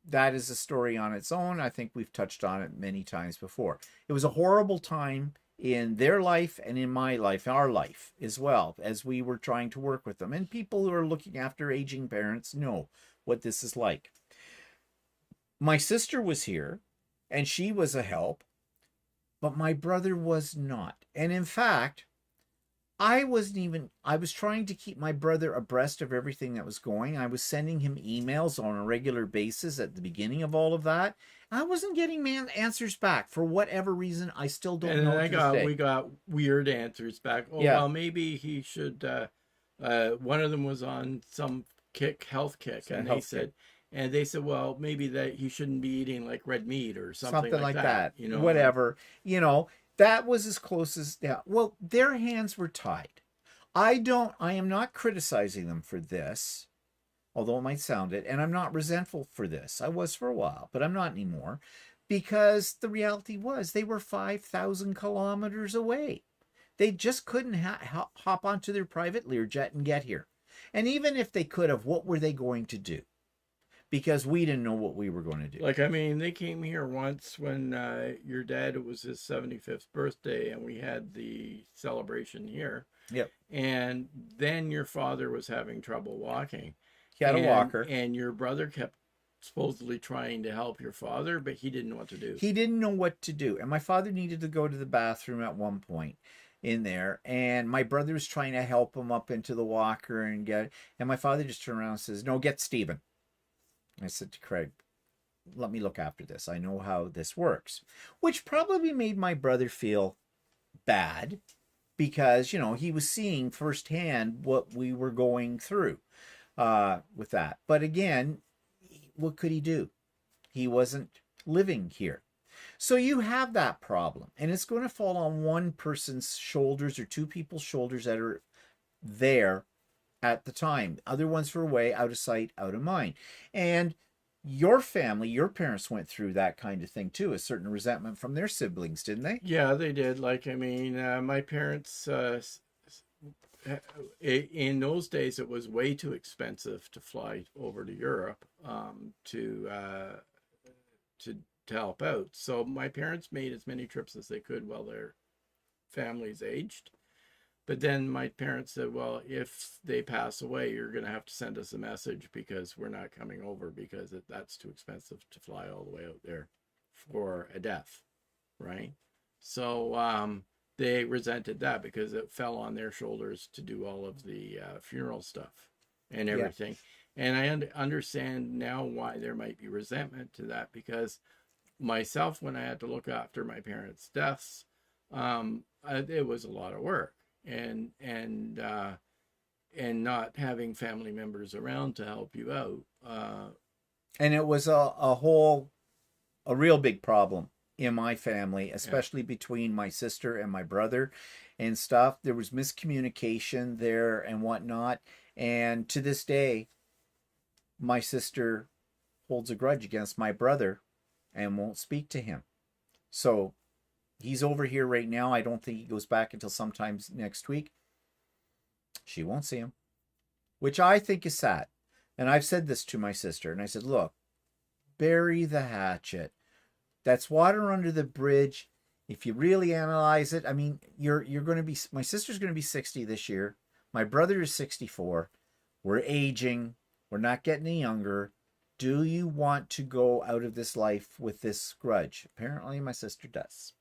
That is a story on its own. I think we've touched on it many times before. It was a horrible time in their life and in my life, our life as well, as we were trying to work with them. And people who are looking after aging parents know what this is like. My sister was here and she was a help, but my brother was not. And in fact, I was trying to keep my brother abreast of everything that was going. I was sending him emails on a regular basis at the beginning of all of that. I wasn't getting answers back for whatever reason. I still don't know. And we got weird answers back. Oh, Yeah. well, maybe he should. One of them was on some health kick, and they said, well, maybe that he shouldn't be eating like red meat or something like that. You know, whatever. You know, that was as close as that. Well, their hands were tied. I am not criticizing them for this, although it might sound it, and I'm not resentful for this. I was for a while, but I'm not anymore, because the reality was they were 5,000 kilometers away. They just couldn't hop onto their private Learjet and get here. And even if they could have, what were they going to do? Because we didn't know what we were going to do. Like, I mean, they came here once when your dad, it was his 75th birthday, and we had the celebration here. Yep. And then your father was having trouble walking. He had a walker. And your brother kept supposedly trying to help your father, but he didn't know what to do. He didn't know what to do. And my father needed to go to the bathroom at one point in there. And my brother was trying to help him up into the walker and my father just turned around and says, no, get Stephen. I said to Craig, let me look after this. I know how this works. Which probably made my brother feel bad because, you know, he was seeing firsthand what we were going through with that. But again, what could he do? He wasn't living here. So you have that problem, and it's going to fall on one person's shoulders or two people's shoulders that are there at the time. Other ones were away, out of sight, out of mind. And your family, your parents went through that kind of thing too, a certain resentment from their siblings, didn't they? Yeah, they did. Like, I mean, my parents, in those days, it was way too expensive to fly over to Europe to help out. So my parents made as many trips as they could while their families aged. But then my parents said, well, if they pass away, you're going to have to send us a message because we're not coming over because that's too expensive to fly all the way out there for a death, right? So they resented that because it fell on their shoulders to do all of the funeral stuff and everything. Yeah. And I understand now why there might be resentment to that, because myself, when I had to look after my parents' deaths, it was a lot of work. And not having family members around to help you out. And it was a real big problem in my family, especially between my sister and my brother and stuff. There was miscommunication there and whatnot. And to this day, my sister holds a grudge against my brother and won't speak to him. So he's over here right now. I don't think he goes back until sometime next week. She won't see him, which I think is sad. And I've said this to my sister, and I said, look, bury the hatchet. That's water under the bridge. If you really analyze it, I mean, you're going to be, my sister's going to be 60 this year. My brother is 64. We're aging. We're not getting any younger. Do you want to go out of this life with this grudge? Apparently my sister does.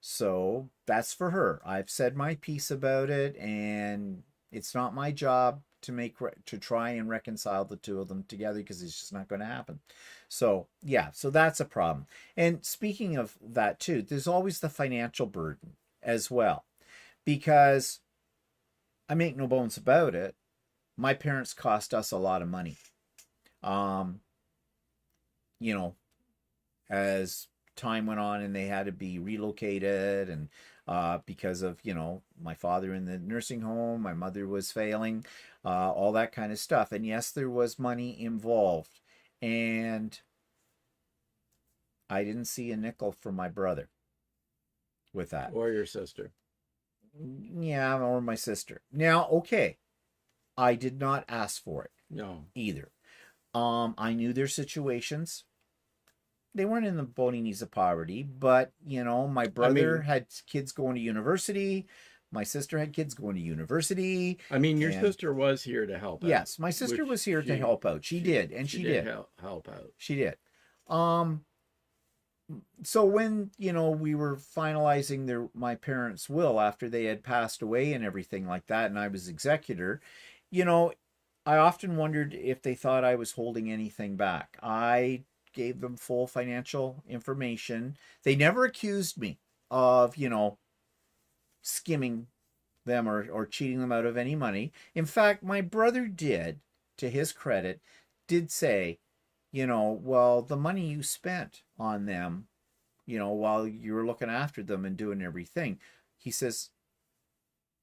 So that's for her. I've said my piece about it, and it's not my job to try and reconcile the two of them together, because it's just not going to happen. So yeah, so that's a problem. And speaking of that too, there's always the financial burden as well, because I make no bones about it, my parents cost us a lot of money. You know, as time went on and they had to be relocated, and because of, you know, my father in the nursing home, my mother was failing, all that kind of stuff. And yes, there was money involved, and I didn't see a nickel from my brother with that. Or your sister. Yeah, or my sister. Now, okay, I did not ask for it. No. Either. I knew their situations. They weren't in the bony knees of poverty, but, you know, my brother had kids going to university. My sister had kids going to university. I mean, your sister was here to help out. Yes, my sister was here to help out. She did, and she did help out. She did. So when, you know, we were finalizing my parents' will after they had passed away and everything like that, and I was executor, you know, I often wondered if they thought I was holding anything back. I gave them full financial information. They never accused me of, you know, skimming them or cheating them out of any money. In fact, my brother did, to his credit, did say, you know, well, the money you spent on them, you know, while you were looking after them and doing everything, he says,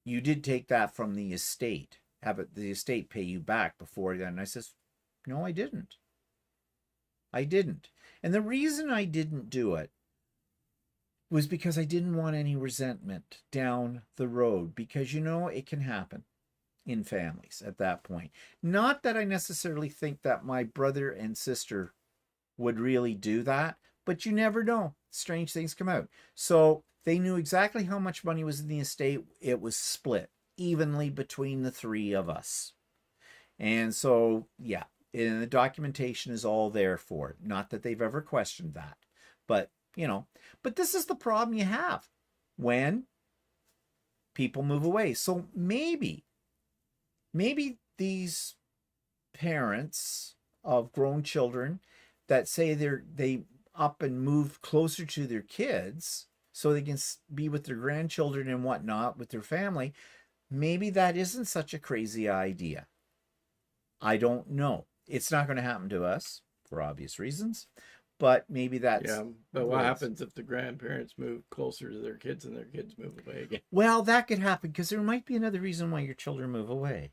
you did take that from the estate. Have the estate pay you back before then. And I says, no, I didn't. I didn't. And the reason I didn't do it was because I didn't want any resentment down the road, because, you know, it can happen in families at that point. Not that I necessarily think that my brother and sister would really do that, but you never know. Strange things come out. So they knew exactly how much money was in the estate. It was split evenly between the three of us. And so, yeah, and the documentation is all there for it. Not that they've ever questioned that, but, you know, but this is the problem you have when people move away. So maybe these parents of grown children that say they up and move closer to their kids so they can be with their grandchildren and whatnot with their family, maybe that isn't such a crazy idea. I don't know. It's not going to happen to us for obvious reasons, but maybe that's Yeah, but what happens if the grandparents move closer to their kids and their kids move away again? Well, that could happen because there might be another reason why your children move away.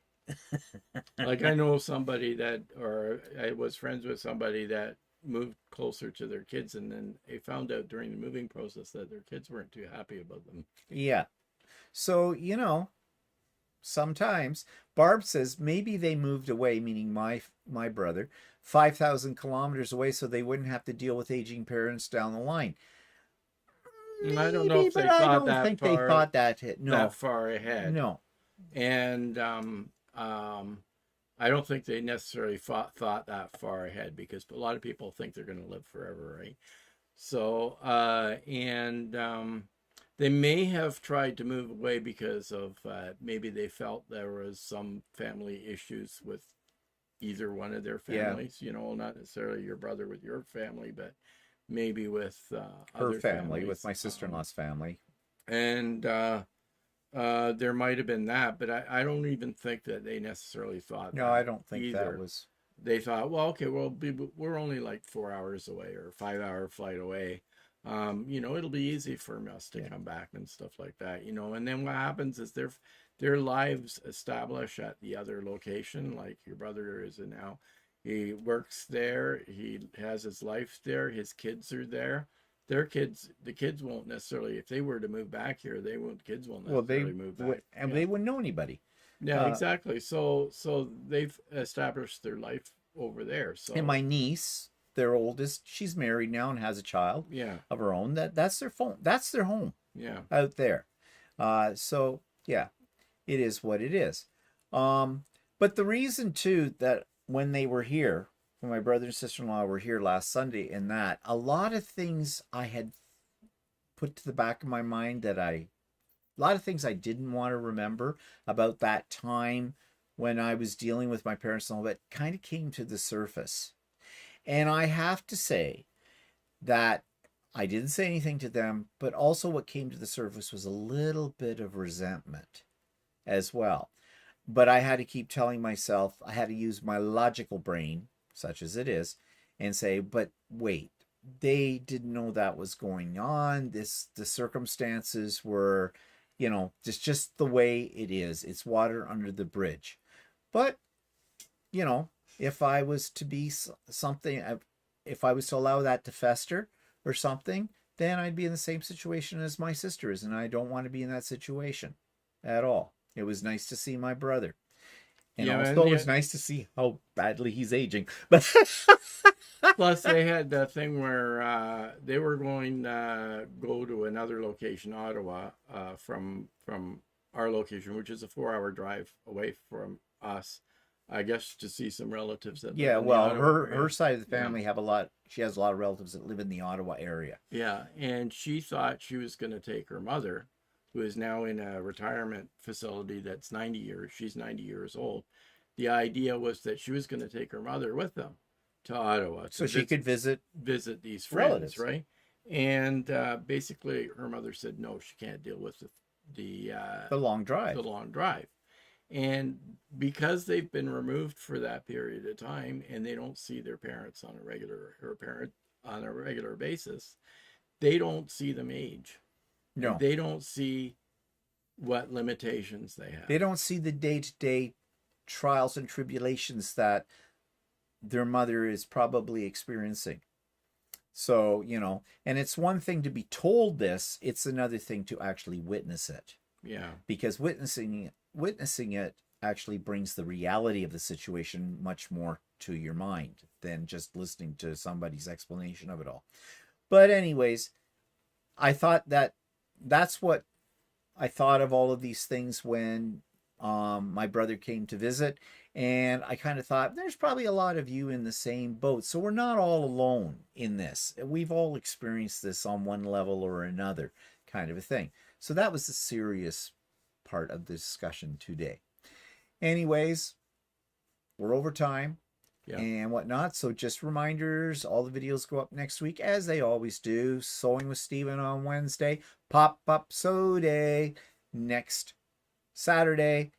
Like I know somebody that, or I was friends with somebody that moved closer to their kids, and then they found out during the moving process that their kids weren't too happy about them. Yeah. So, sometimes Barb says maybe they moved away, meaning my brother, 5,000 kilometers away so they wouldn't have to deal with aging parents down the line. I don't know if they But I thought don't that think far, they thought that. No. that far ahead. No. And I don't think they necessarily thought that far ahead, because a lot of people think they're going to live forever, right? So, they may have tried to move away because of maybe they felt there was some family issues with either one of their families. Not necessarily your brother with your family, but maybe with Her other family, families. with my sister-in-law's family. And there might have been that, but I don't even think that they necessarily thought No, that I don't think either. that was. They thought, well, okay, we're only like 4 hours away or 5-hour flight away. It'll be easy for us to come back and stuff like that, and then what happens is their lives establish at the other location. Like your brother is now, he works there, he has his life there, his kids are there. The kids won't necessarily, if they were to move back here, kids won't necessarily move back. And they wouldn't know anybody. Yeah, exactly. So they've established their life over there. So, and my niece, their oldest, she's married now and has a child of her own. That's their phone. That's their home. Yeah. Out there. So yeah, it is what it is. But the reason too that when they were here, when my brother and sister-in-law were here last Sunday, and that a lot of things I had put to the back of my mind a lot of things I didn't want to remember about that time when I was dealing with my parents and all that kind of came to the surface. And I have to say that I didn't say anything to them, but also what came to the surface was a little bit of resentment as well. But I had to keep telling myself, I had to use my logical brain, such as it is, and say, but wait, they didn't know that was going on. The circumstances were, just the way it is. It's water under the bridge. But, if I was to be something, if I was to allow that to fester or something, then I'd be in the same situation as my sister is, and I don't want to be in that situation at all. It was nice to see my brother. And also it was nice to see how badly he's aging. But plus they had that thing where they were going to go to another location, Ottawa, from our location, which is a 4-hour drive away from us, I guess, to see some relatives that live in the Ottawa area. Her side of the family she has a lot of relatives that live in the Ottawa area. Yeah, and she thought she was going to take her mother, who is now in a retirement facility that's 90 years. She's 90 years old. The idea was that she was going to take her mother with them to Ottawa. So she could visit these friends, relatives. right? And basically her mother said, no, she can't deal with the long drive. The long drive. And because they've been removed for that period of time and they don't see their parents on a regular basis, they don't see them age. No. They don't see what limitations they have. They don't see the day-to-day trials and tribulations that their mother is probably experiencing. So, and it's one thing to be told this, it's another thing to actually witness it. Yeah. Because witnessing it actually brings the reality of the situation much more to your mind than just listening to somebody's explanation of it all. But anyways, I thought that's what I thought of all of these things when my brother came to visit, and I kind of thought there's probably a lot of you in the same boat, so we're not all alone in this. We've all experienced this on one level or another, kind of a thing. So that was the serious part of the discussion today. Anyways, we're over time. Yeah. And whatnot. So just reminders, all the videos go up next week as they always do. Sewing with Stephen on Wednesday. Pop-up Sew Day next Saturday.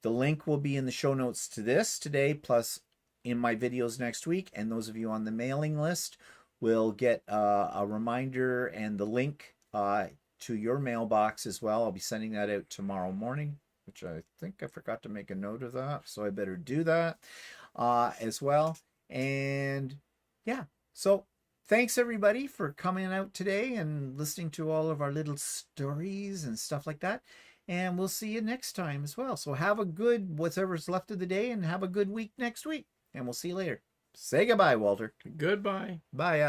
The link will be in the show notes to this today, plus in my videos next week. And those of you on the mailing list will get a reminder and the link to your mailbox as well. I'll be sending that out tomorrow morning, which I think I forgot to make a note of that, so I better do that as well. And yeah, so thanks everybody for coming out today and listening to all of our little stories and stuff like that. And we'll see you next time as well. So have a good whatever's left of the day and have a good week next week. And we'll see you later. Say goodbye, Walter. Goodbye. Bye, Al.